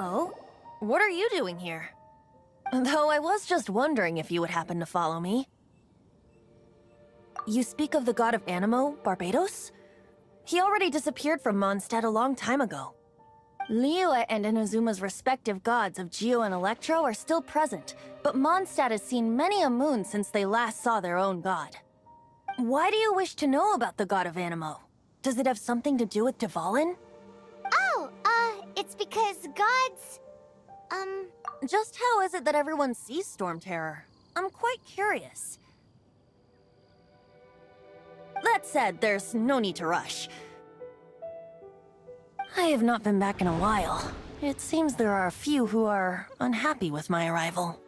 Oh? What are you doing here? Though I was just wondering if you would happen to follow me. You speak of the god of Anemo, Barbados? He already disappeared from Mondstadt a long time ago. Liyue and Inazuma's respective gods of Geo and Electro are still present, but Mondstadt has seen many a moon since they last saw their own god. Why do you wish to know about the god of Anemo? Does it have something to do with Dvalin? Oh, it's because gods... Just how is it that everyone sees Storm Terror? I'm quite curious. That said, there's no need to rush. I have not been back in a while. It seems there are a few who are unhappy with my arrival.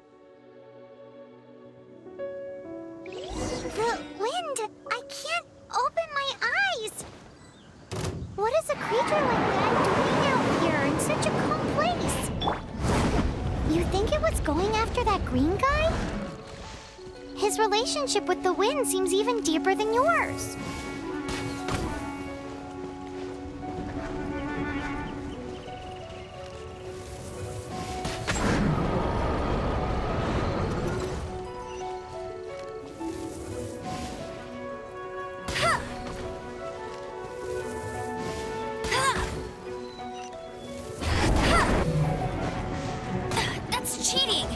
The wind! I can't open my eyes! What is a creature like that doing out here in such a calm place? You think it was going after that green guy? His relationship with the wind seems even deeper than yours. That's cheating!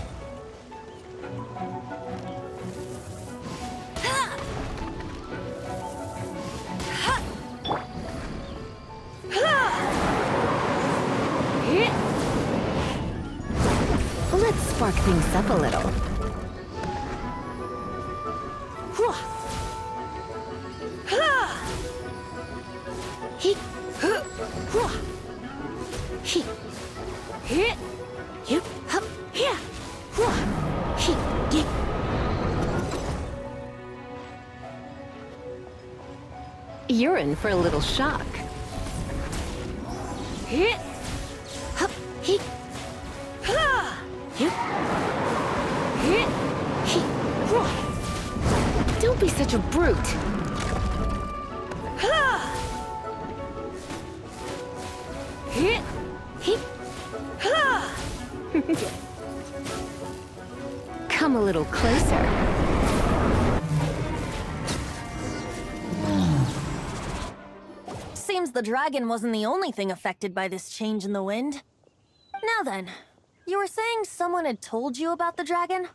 Let's spark things up a little. You're in for a little shock. Don't be such a brute. Come a little closer. Seems the dragon wasn't the only thing affected by this change in the wind. Now then, you were saying someone had told you about the dragon?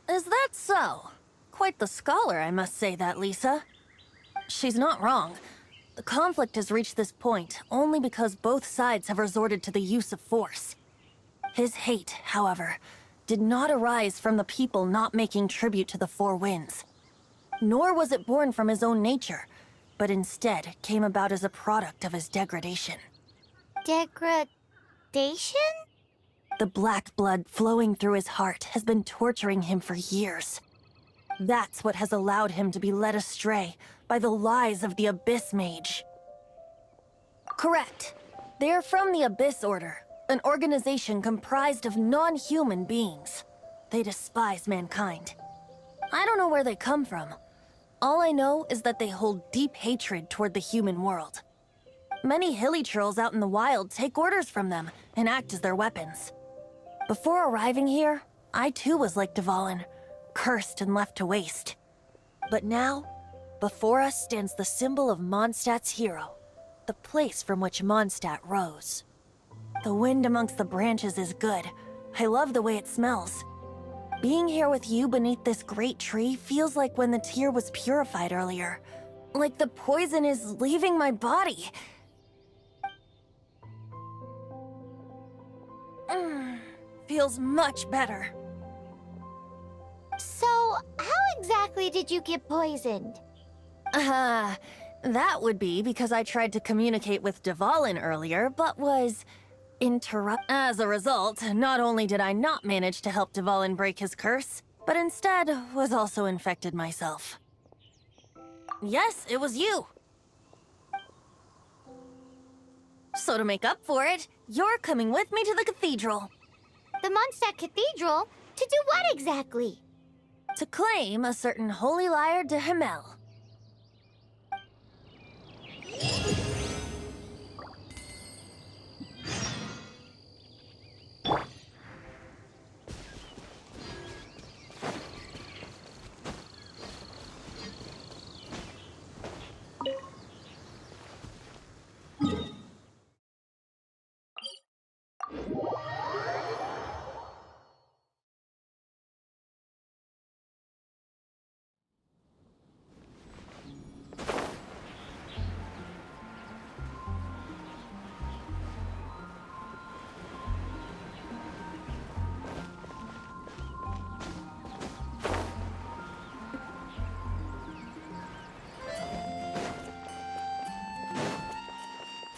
Is that so? Quite the scholar, I must say that, Lisa. She's not wrong. The conflict has reached this point only because both sides have resorted to the use of force. His hate, however, did not arise from the people not making tribute to the Four Winds. Nor was it born from his own nature, but instead came about as a product of his degradation. Degradation? The black blood flowing through his heart has been torturing him for years. That's what has allowed him to be led astray by the lies of the Abyss Mage. Correct. They are from the Abyss Order, an organization comprised of non-human beings. They despise mankind. I don't know where they come from. All I know is that they hold deep hatred toward the human world. Many hilly trolls out in the wild take orders from them and act as their weapons. Before arriving here, I too was like Dvalin, cursed and left to waste. But now, before us stands the symbol of Mondstadt's hero, the place from which Mondstadt rose. The wind amongst the branches is good. I love the way it smells. Being here with you beneath this great tree feels like when the tear was purified earlier. Like the poison is leaving my body. Feels much better. So, how exactly did you get poisoned? That would be because I tried to communicate with Dvalin earlier, but was interrupted. As a result, not only did I not manage to help Dvalin break his curse, but instead was also infected myself. Yes, it was you. So to make up for it, you're coming with me to the cathedral. The Mondstadt Cathedral? To do what exactly? To claim a certain holy lyre de Himmel.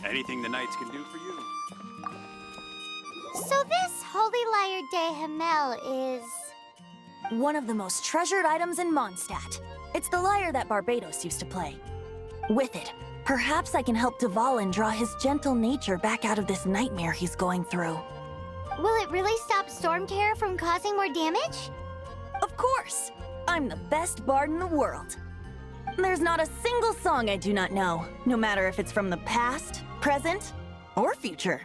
Anything the Knights can do for you? So this Holy Lyre de Himmel is... one of the most treasured items in Mondstadt. It's the lyre that Barbados used to play. With it, perhaps I can help Dvalin draw his gentle nature back out of this nightmare he's going through. Will it really stop Storm Terror from causing more damage? Of course! I'm the best bard in the world. There's not a single song I do not know, no matter if it's from the past, present, or future.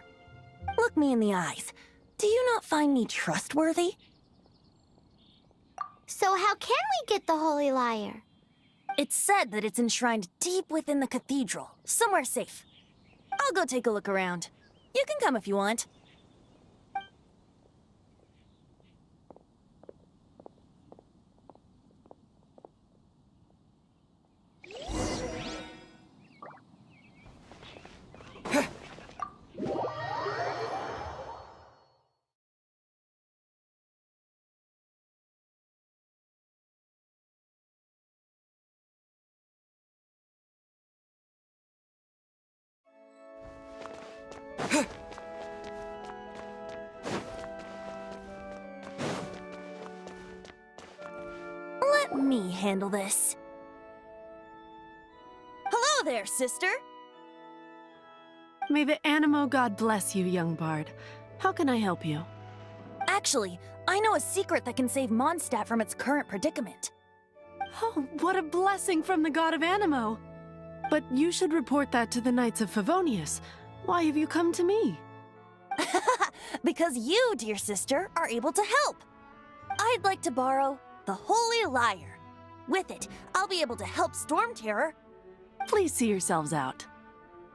Look me in the eyes. Do you not find me trustworthy? So how can we get the Holy Lyre? It's said that it's enshrined deep within the cathedral, somewhere safe. I'll go take a look around. You can come if you want. Let me handle this. Hello there, sister! May the Animo God bless you, young bard. How can I help you? Actually, I know a secret that can save Mondstadt from its current predicament. Oh, what a blessing from the god of Animo! But you should report that to the Knights of Favonius. Why have you come to me? Because you, dear sister, are able to help. I'd like to borrow the Holy Lyre. With it, I'll be able to help Storm Terror. Please see yourselves out.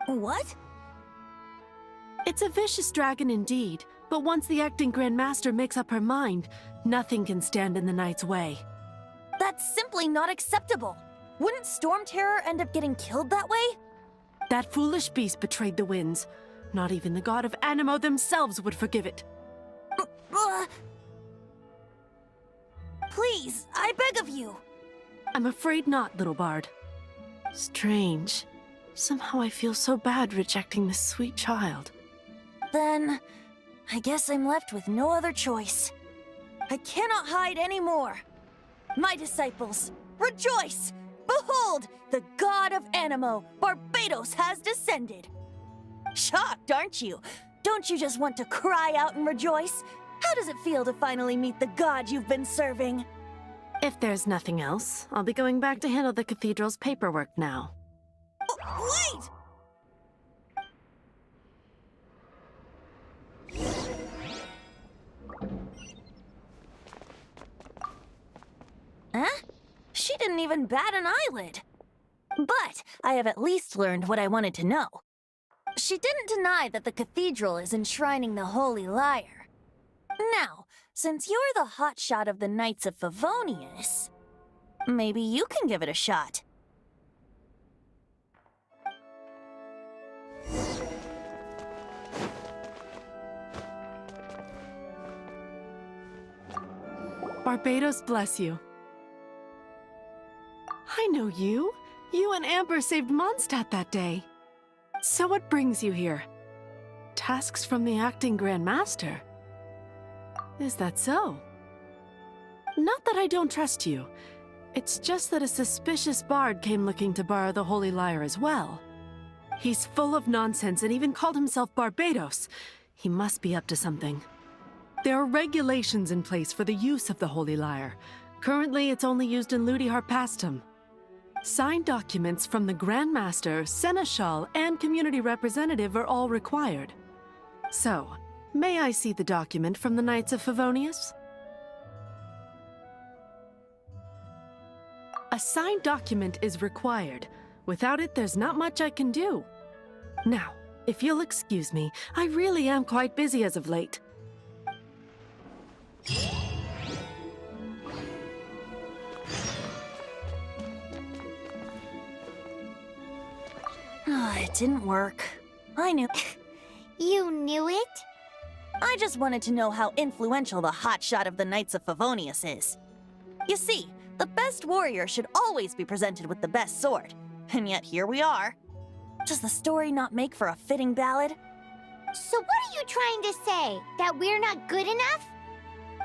What? It's a vicious dragon indeed, but once the acting Grand Master makes up her mind, nothing can stand in the Knight's way. That's simply not acceptable. Wouldn't Storm Terror end up getting killed that way? That foolish beast betrayed the winds. Not even the god of Animo themselves would forgive it. Please, I beg of you. I'm afraid not, little bard. Strange. Somehow I feel so bad rejecting this sweet child. Then, I guess I'm left with no other choice. I cannot hide anymore. My disciples, rejoice! Behold, the god of Animo, Barbados, has descended. Shocked, aren't you? Don't you just want to cry out and rejoice? How does it feel to finally meet the god you've been serving? If there's nothing else, I'll be going back to handle the cathedral's paperwork now. Wait! Huh? She didn't even bat an eyelid. But I have at least learned what I wanted to know. She didn't deny that the cathedral is enshrining the Holy Lyre. Now, since you're the hotshot of the Knights of Favonius, maybe you can give it a shot. Barbados bless you. I know you. You and Amber saved Mondstadt that day. So what brings you here? Tasks from the acting Grand Master? Is that so? Not that I don't trust you. It's just that a suspicious bard came looking to borrow the Holy Lyre as well. He's full of nonsense and even called himself Barbados. He must be up to something. There are regulations in place for the use of the Holy Lyre. Currently, it's only used in Ludi Harpastum. Signed documents from the Grand Master, Seneschal, and Community Representative are all required. So, may I see the document from the Knights of Favonius? A signed document is required. Without it, there's not much I can do. Now, if you'll excuse me, I really am quite busy as of late. It didn't work. I knew. You knew it? I just wanted to know how influential the hotshot of the Knights of Favonius is. You see, the best warrior should always be presented with the best sword. And yet here we are. Does the story not make for a fitting ballad? So what are you trying to say? That we're not good enough?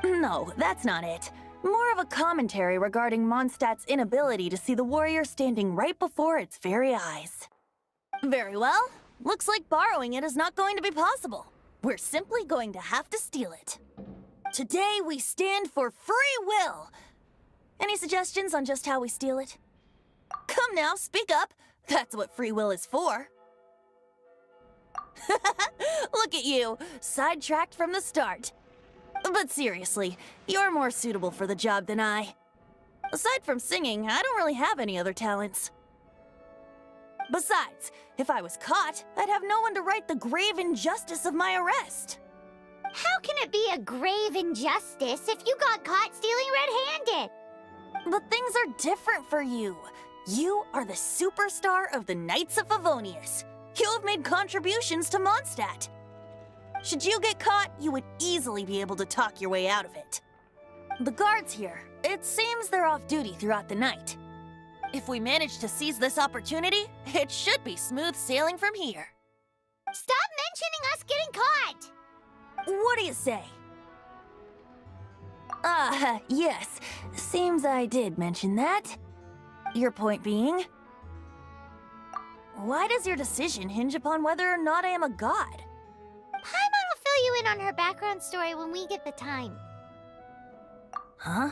No, that's not it. More of a commentary regarding Mondstadt's inability to see the warrior standing right before its very eyes. Very well. Looks like borrowing it is not going to be possible. We're simply going to have to steal it. Today we stand for free will. Any suggestions on just how we steal it? Come now, speak up. That's what free will is for. Look at you, sidetracked from the start. But seriously, you're more suitable for the job than I. Aside from singing, I don't really have any other talents. Besides, if I was caught, I'd have no one to right the grave injustice of my arrest. How can it be a grave injustice if you got caught stealing red-handed? But things are different for you. You are the superstar of the Knights of Favonius. You have made contributions to Mondstadt. Should you get caught, you would easily be able to talk your way out of it. The guards here, it seems they're off duty throughout the night. If we manage to seize this opportunity, it should be smooth sailing from here. Stop mentioning us getting caught! What do you say? Yes. Seems I did mention that. Your point being? Why does your decision hinge upon whether or not I am a god? Paimon will fill you in on her background story when we get the time. Huh?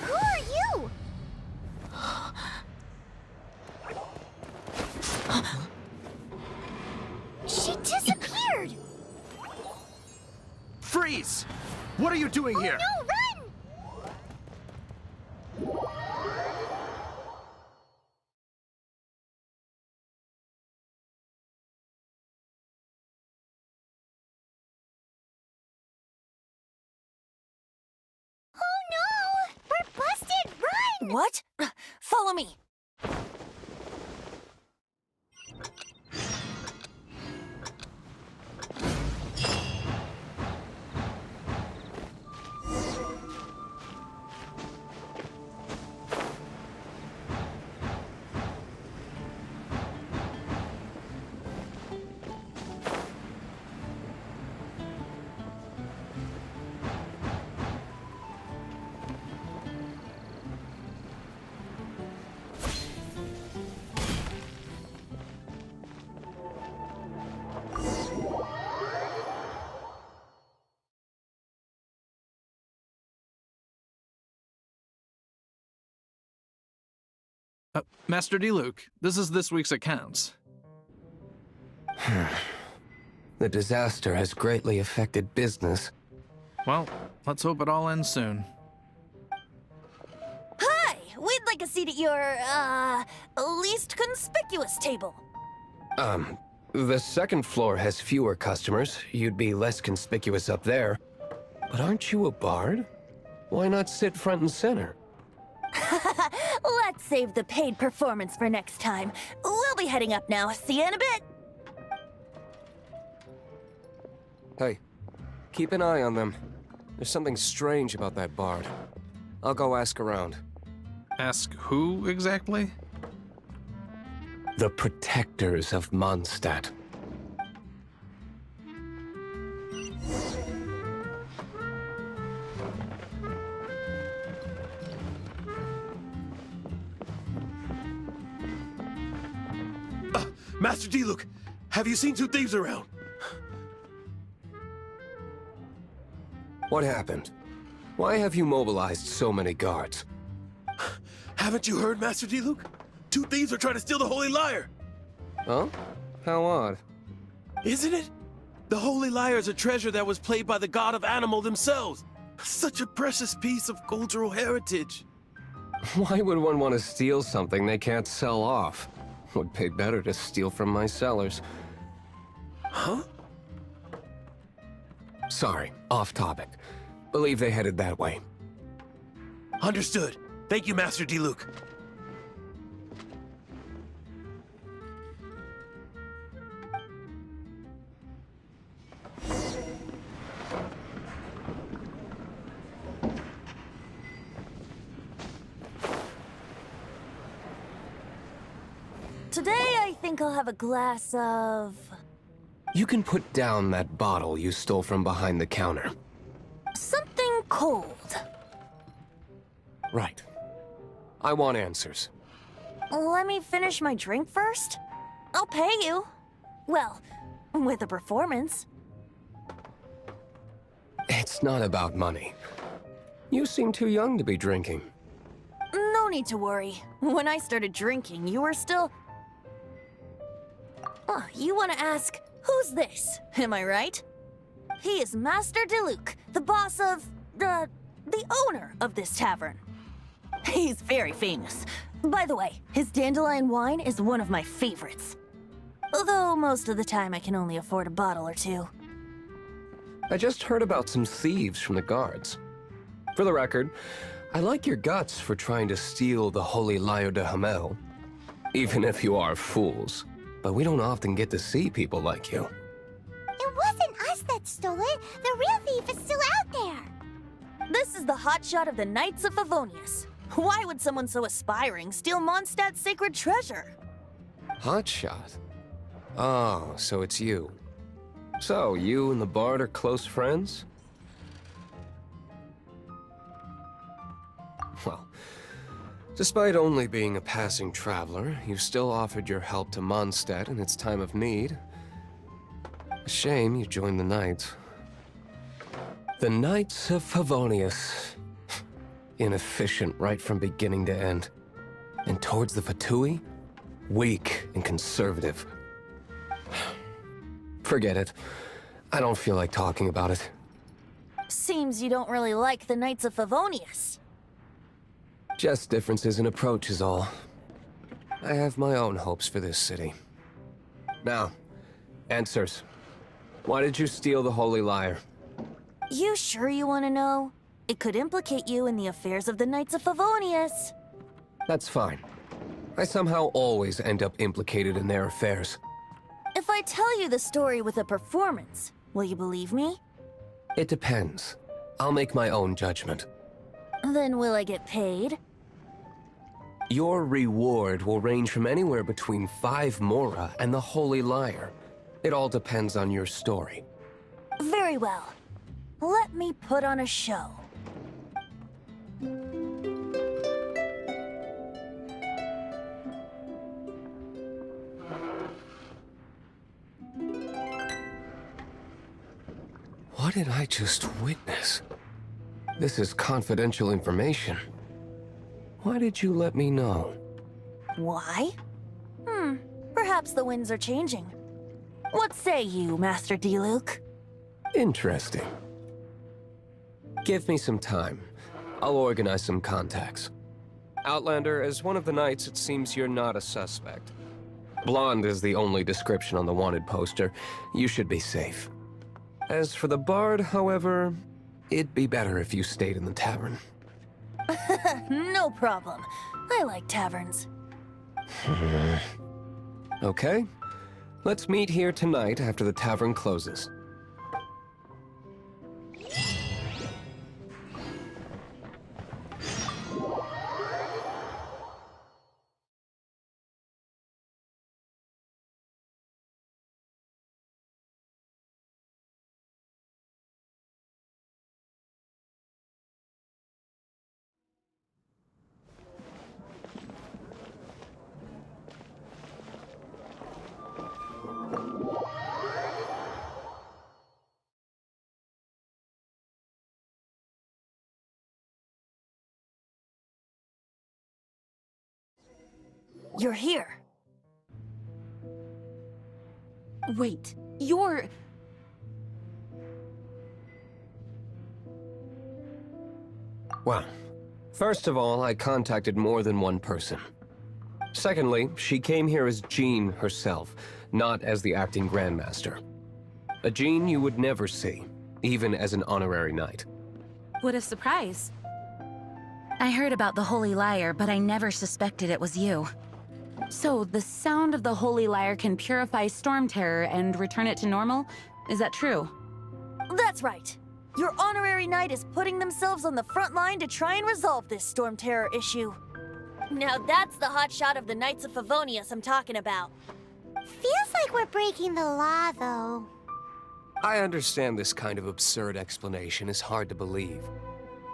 Who are you? She disappeared! Freeze! What are you doing here? No, run! Oh no! We're busted! Run! What? Follow me. Master Diluc, this is this week's accounts. The disaster has greatly affected business. Well, let's hope it all ends soon. Hi! We'd like a seat at your, least conspicuous table. The second floor has fewer customers. You'd be less conspicuous up there. But aren't you a bard? Why not sit front and center? Let's save the paid performance for next time. We'll be heading up now. See you in a bit. Hey, keep an eye on them. There's something strange about that bard. I'll go ask around. Ask who exactly? The protectors of Mondstadt. Master Diluc, have you seen two thieves around? What happened? Why have you mobilized so many guards? Haven't you heard, Master Diluc? Two thieves are trying to steal the Holy Lyre! Huh? How odd. Isn't it? The Holy Lyre is a treasure that was played by the god of animal themselves. Such a precious piece of cultural heritage. Why would one want to steal something they can't sell off? Would pay better to steal from my sellers. Huh? Sorry, off topic. Believe they headed that way. Understood. Thank you, Master Diluc. Today, I think I'll have a glass of... You can put down that bottle you stole from behind the counter. something cold. Right. I want answers. Let me finish my drink first. I'll pay you. Well, with a performance. It's not about money. You seem too young to be drinking. No need to worry. When I started drinking, you were still... Oh, you want to ask, who's this? Am I right? He is Master Diluc, the boss of... the owner of this tavern. He's very famous. By the way, his dandelion wine is one of my favorites. Although most of the time I can only afford a bottle or two. I just heard about some thieves from the guards. For the record, I like your guts for trying to steal the Holy Lyre de Hamel. Even if you are fools. But we don't often get to see people like you. It wasn't us that stole it. The real thief is still out there. This is the hotshot of the Knights of Favonius. Why would someone so aspiring steal Mondstadt's sacred treasure? Hotshot? Oh, so it's you. So, you and the Bard are close friends? Well, despite only being a passing traveler, you still offered your help to Mondstadt in its time of need. A shame you joined the Knights. The Knights of Favonius. Inefficient right from beginning to end. And towards the Fatui, weak and conservative. Forget it. I don't feel like talking about it. Seems you don't really like the Knights of Favonius. Just differences in approach is all. I have my own hopes for this city. Now, answers. Why did you steal the Holy Lyre? You sure you want to know? It could implicate you in the affairs of the Knights of Favonius. That's fine. I somehow always end up implicated in their affairs. If I tell you the story with a performance, will you believe me? It depends. I'll make my own judgment. Then will I get paid? Your reward will range from anywhere between 5 Mora and the Holy Lyre. It all depends on your story. Very well. Let me put on a show. What did I just witness? This is confidential information. Why did you let me know? Why? Perhaps the winds are changing. What say you, Master Diluc? Interesting. Give me some time. I'll organize some contacts. Outlander, as one of the knights, it seems you're not a suspect. Blonde is the only description on the wanted poster. You should be safe. As for the Bard, however, it'd be better if you stayed in the tavern. No problem. I like taverns. Okay. Let's meet here tonight after the tavern closes. You're here. Wait, You're... Well, first of all, I contacted more than one person. Secondly, she came here as Jean herself, not as the acting Grandmaster. A Jean you would never see, even as an honorary knight. What a surprise. I heard about the Holy Lyre, but I never suspected it was you. So, the sound of the Holy Lyre can purify Storm Terror and return it to normal? Is that true? That's right. Your honorary knight is putting themselves on the front line to try and resolve this Storm Terror issue. Now that's the hotshot of the Knights of Favonius I'm talking about. Feels like we're breaking the law, though. I understand this kind of absurd explanation is hard to believe.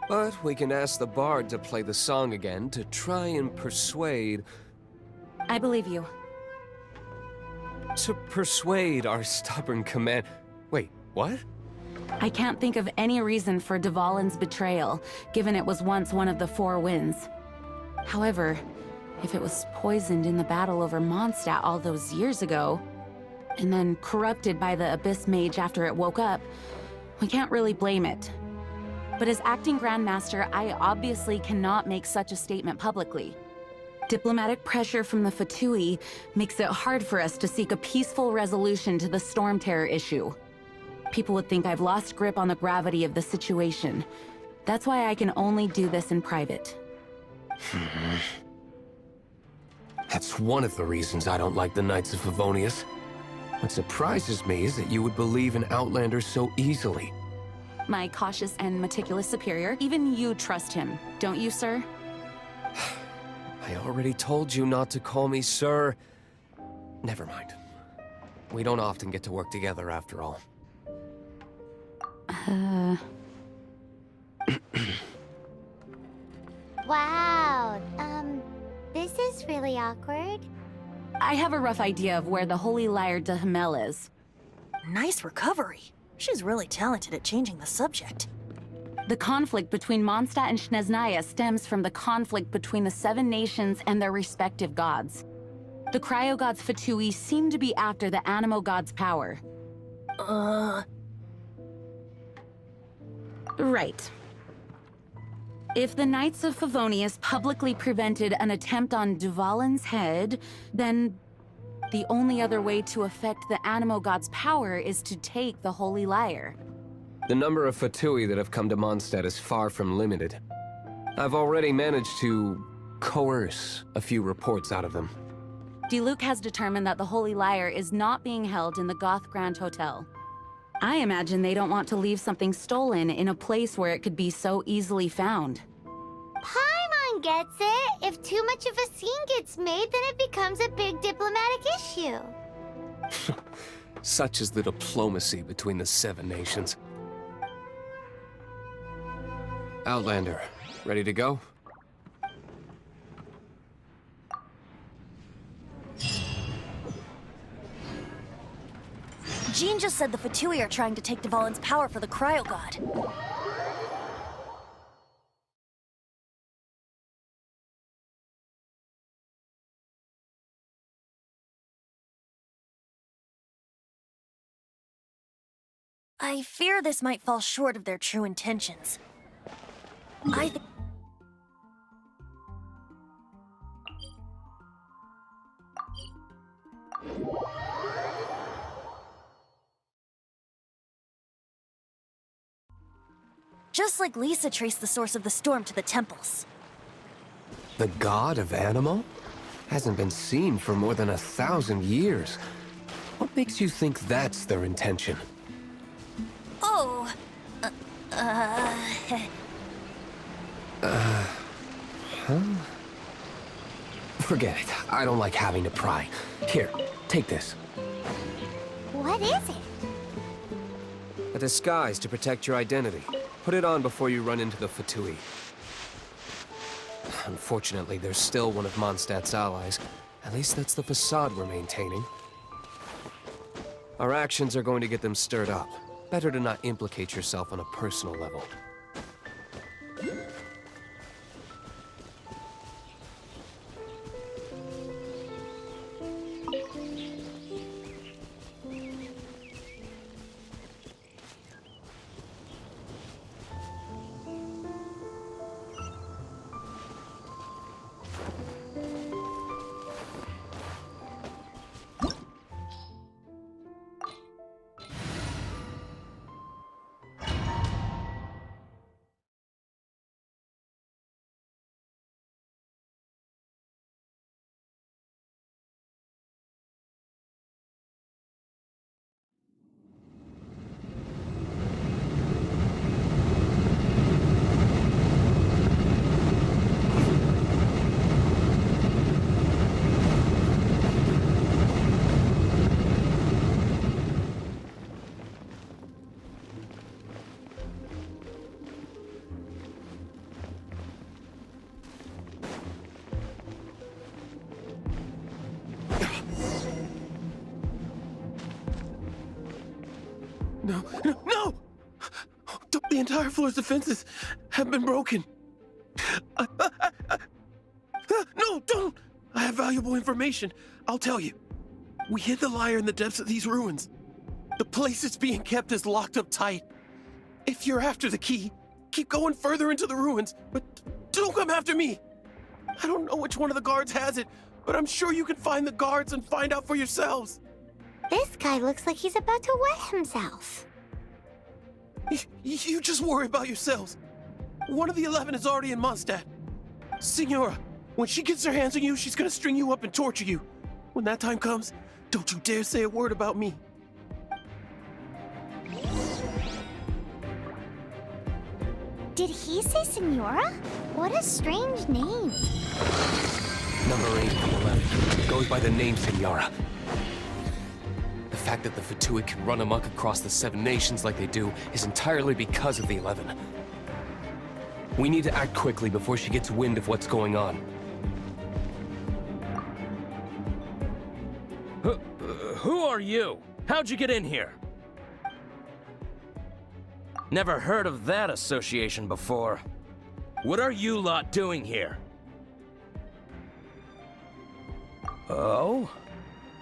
But we can ask the bard to play the song again to try and persuade... I believe you. To persuade our stubborn command... Wait, what? I can't think of any reason for Dvalin's betrayal, given it was once one of the Four Winds. However, if it was poisoned in the battle over Mondstadt all those years ago, and then corrupted by the Abyss Mage after it woke up, we can't really blame it. But as acting Grandmaster, I obviously cannot make such a statement publicly. Diplomatic pressure from the Fatui makes it hard for us to seek a peaceful resolution to the Storm Terror issue. People would think I've lost grip on the gravity of the situation. That's why I can only do this in private. That's one of the reasons I don't like the Knights of Favonius. What surprises me is that you would believe in Outlanders so easily. My cautious and meticulous superior, even you trust him, don't you, sir? I already told you not to call me sir. Never mind. We don't often get to work together after all. Wow, this is really awkward. I have a rough idea of where the Holy Lyre de Himmel is. Nice recovery. She's really talented at changing the subject. The conflict between Mondstadt and Snezhnaya stems from the conflict between the Seven Nations and their respective gods. The Cryo-Gods Fatui seem to be after the Animo God's power. Right. If the Knights of Favonius publicly prevented an attempt on Dvalin's head, then the only other way to affect the Animo God's power is to take the Holy Lyre. The number of Fatui that have come to Mondstadt is far from limited. I've already managed to coerce a few reports out of them. Diluc has determined that the Holy Lyre is not being held in the Goth Grand Hotel. I imagine they don't want to leave something stolen in a place where it could be so easily found. Paimon gets it. If too much of a scene gets made, then it becomes a big diplomatic issue. Such is the diplomacy between the Seven Nations. Outlander, ready to go? Jean just said the Fatui are trying to take Dvalin's power for the Cryo God. I fear this might fall short of their true intentions. I think... Just like Lisa traced the source of the storm to the temples. The god of Animo? Hasn't been seen for more than 1,000 years. What makes you think that's their intention? Oh... Huh? Forget it. I don't like having to pry. Here, take this. What is it? A disguise to protect your identity. Put it on before you run into the Fatui. Unfortunately, there's still one of Mondstadt's allies. At least that's the facade we're maintaining. Our actions are going to get them stirred up. Better to not implicate yourself on a personal level. No, no, no! The entire floor's defenses have been broken. No, don't! I have valuable information. I'll tell you. We hid the lyre in the depths of these ruins. The place it's being kept is locked up tight. If you're after the key, keep going further into the ruins, but don't come after me. I don't know which one of the guards has it, but I'm sure you can find the guards and find out for yourselves. This guy looks like he's about to wet himself. You just worry about yourselves. One of the 11 is already in Mondstadt. Signora, when she gets her hands on you, she's gonna string you up and torture you. When that time comes, don't you dare say a word about me. Did he say Senora? What a strange name. Number 8 of the 11 goes by the name Senora. The fact that the Fatui can run amok across the 7 nations like they do is entirely because of the 11. We need to act quickly before she gets wind of what's going on. Who are you? How'd you get in here? Never heard of that association before. What are you lot doing here? Oh?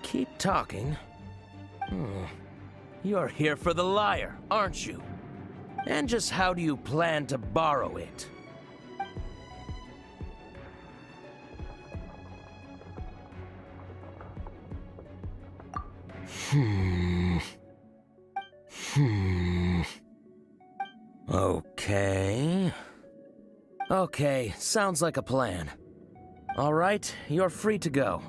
Keep talking. You're here for the lyre, aren't you? And just how do you plan to borrow it? Okay, sounds like a plan. All right, you're free to go.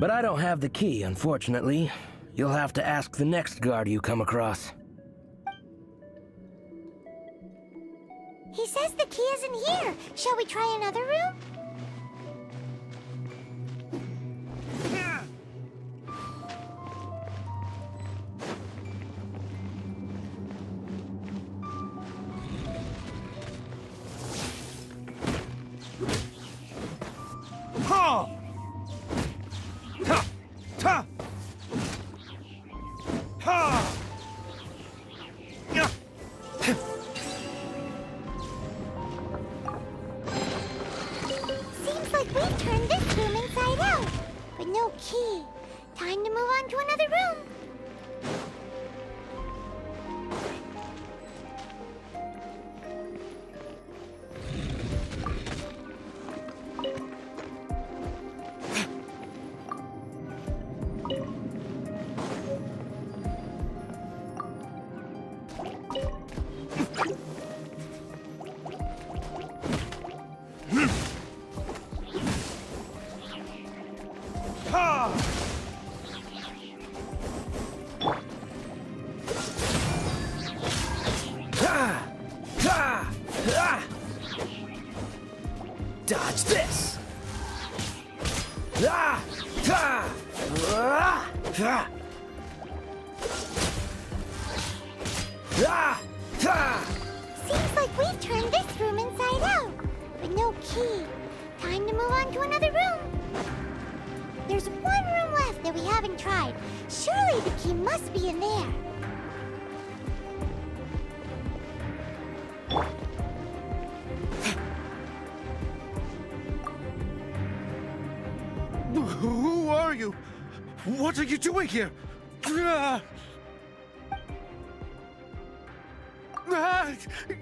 But I don't have the key, unfortunately. You'll have to ask the next guard you come across. He says the key isn't here. Shall we try another room? Seems like we've turned this room inside out, but no key. Time to move on to another room. Dodge this! Seems like we've turned this room inside out, but no key. Time to move on to another room. There's one room left that we haven't tried. Surely the key must be in there. Who are you? What are you doing here?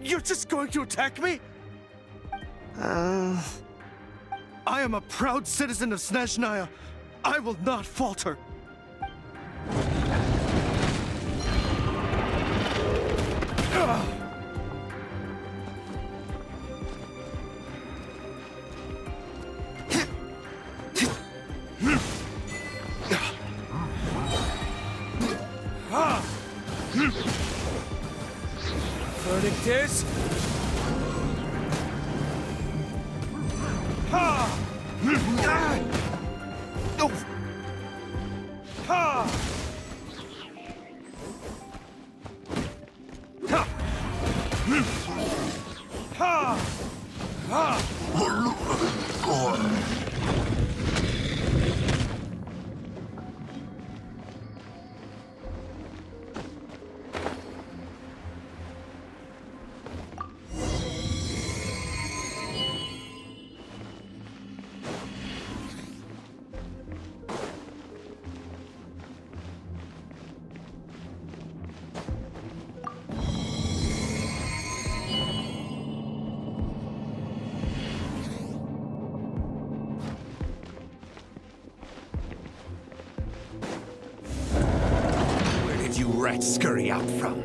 You're just going to attack me? I am a proud citizen of Snezhnaya. I will not falter. Verdict is... rats scurry out from.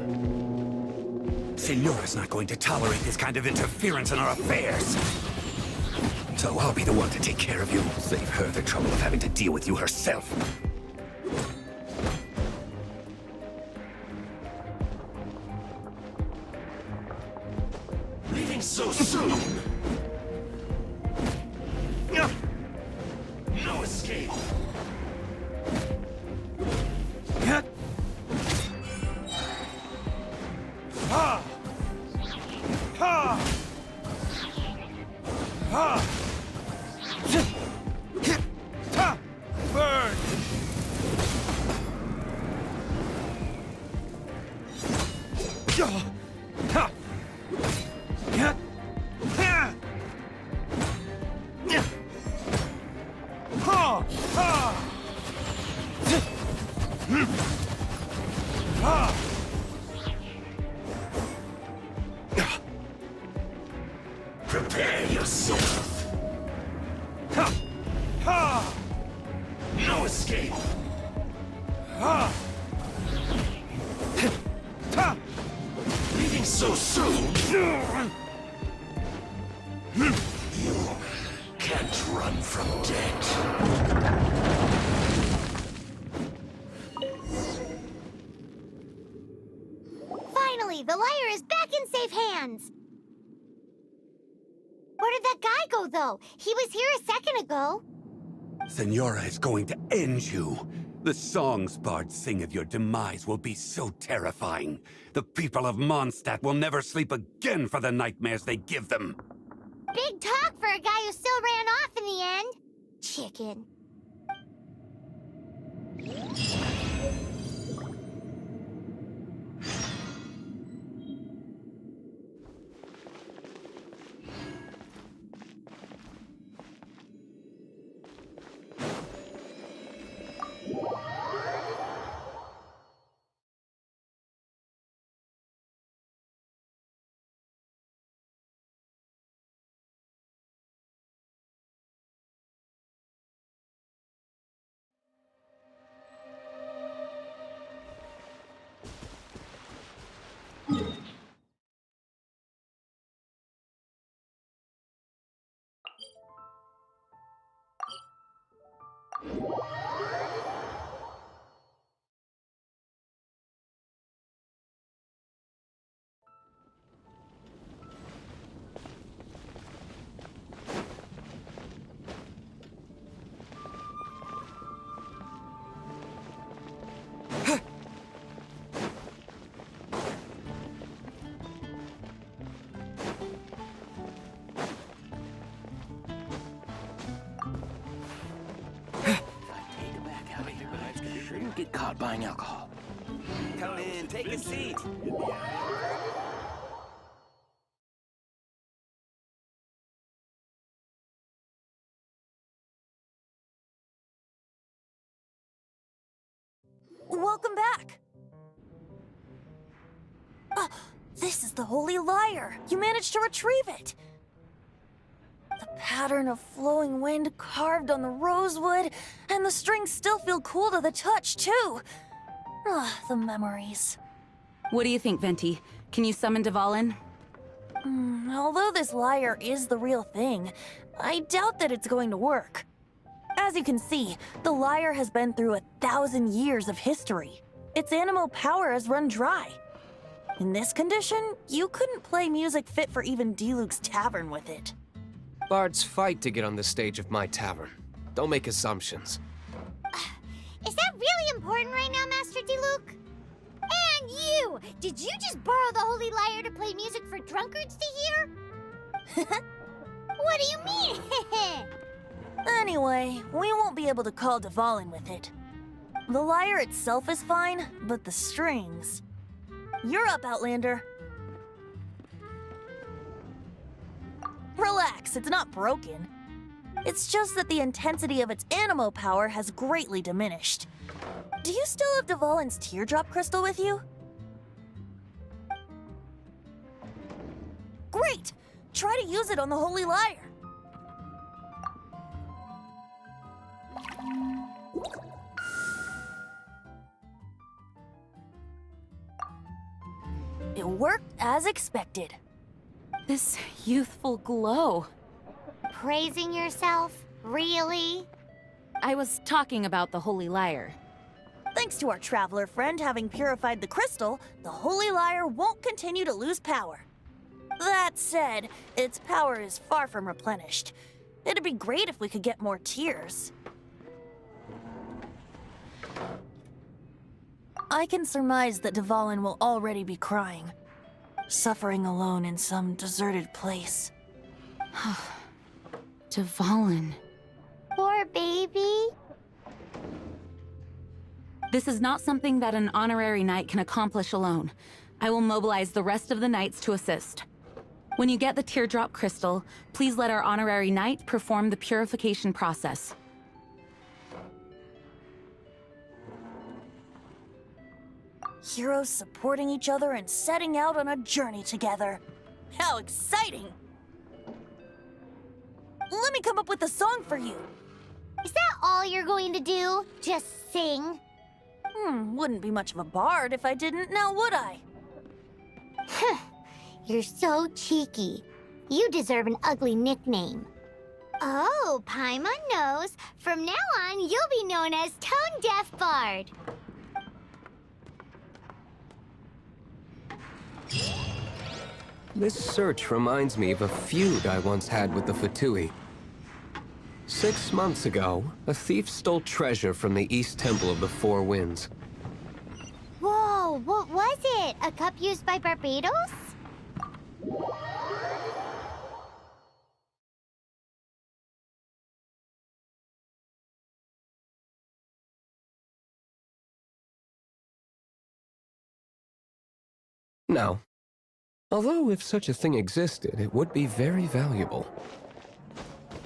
Signora's not going to tolerate this kind of interference in our affairs. So I'll be the one to take care of you. Save her the trouble of having to deal with you herself. Leaving so soon? No escape. Ha! Ha! Ha! Ha! Burn! Ha! Ha! Ha! Ha! Ha! Prepare yourself. Ha! Ha! No escape. Ha! Ha! Leaving so soon? You can't run from death. Finally, the lyre is back in safe hands. Where did that guy go, though? He was here a second ago. Signora is going to end you. The songs bards sing of your demise will be so terrifying. The people of Mondstadt will never sleep again for the nightmares they give them. Big talk for a guy who still ran off in the end. Chicken. Get caught buying alcohol. Come in, take a seat. Welcome back. This is the Holy Lyre. You managed to retrieve it. The pattern of flowing wind carved on the rosewood, and the strings still feel cool to the touch, too. The memories. What do you think, Venti? Can you summon Dvalin? Although this lyre is the real thing, I doubt that it's going to work. As you can see, the lyre has been through 1,000 years of history. Its animal power has run dry. In this condition, you couldn't play music fit for even Diluc's tavern with it. Bards fight to get on the stage of my tavern. Don't make assumptions. Is that really important right now, Master Diluc? And you! Did you just borrow the Holy Lyre to play music for drunkards to hear? What do you mean? Anyway, we won't be able to call Dvalin with it. The lyre itself is fine, but the strings... You're up, Outlander. Relax, it's not broken. It's just that the intensity of its animo power has greatly diminished. Do you still have Dvalin's teardrop crystal with you? Great! Try to use it on the Holy Lyre. It worked as expected. This youthful glow. Praising yourself? Really? I was talking about the Holy Lyre. Thanks to our traveler friend having purified the crystal, the Holy Lyre won't continue to lose power. That said, its power is far from replenished. It'd be great if we could get more tears. I can surmise that Dvalin will already be crying, suffering alone in some deserted place. Dvalin. Poor baby. This is not something that an honorary knight can accomplish alone. I will mobilize the rest of the knights to assist. When you get the teardrop crystal, please let our honorary knight perform the purification process. Heroes supporting each other and setting out on a journey together. How exciting! Let me come up with a song for you. Is that all you're going to do? Just sing? Wouldn't be much of a bard if I didn't, now would I? You're so cheeky. You deserve an ugly nickname. Oh, Paimon knows. From now on, you'll be known as Tone Deaf Bard. This search reminds me of a feud I once had with the Fatui. 6 months ago, a thief stole treasure from the East Temple of the Four Winds. Whoa, what was it? A cup used by Barbados? No. Although if such a thing existed, it would be very valuable.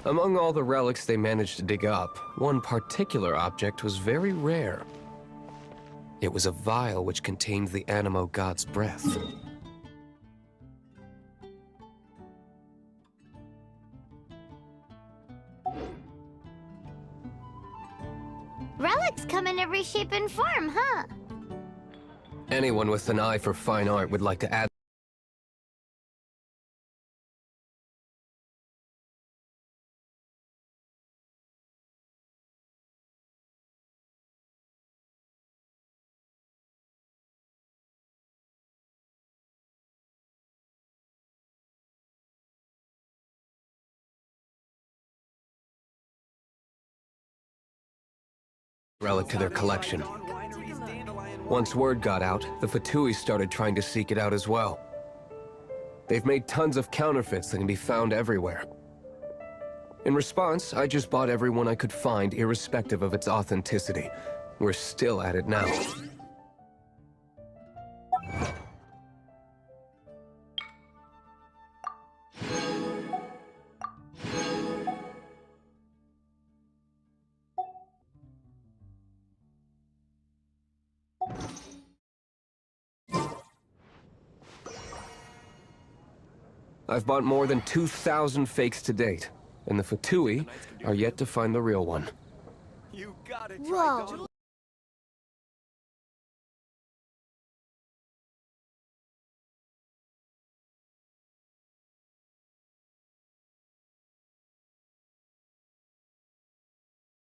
Among all the relics they managed to dig up, one particular object was very rare. It was a vial which contained the Animo god's breath. Relics come in every shape and form, huh? Anyone with an eye for fine art would like to add relic to their collection. Once word got out, the Fatui started trying to seek it out as well. They've made tons of counterfeits that can be found everywhere. In response, I just bought everyone I could find, irrespective of its authenticity. We're still at it now. I've bought more than 2,000 fakes to date, and the Fatui are yet to find the real one. Whoa,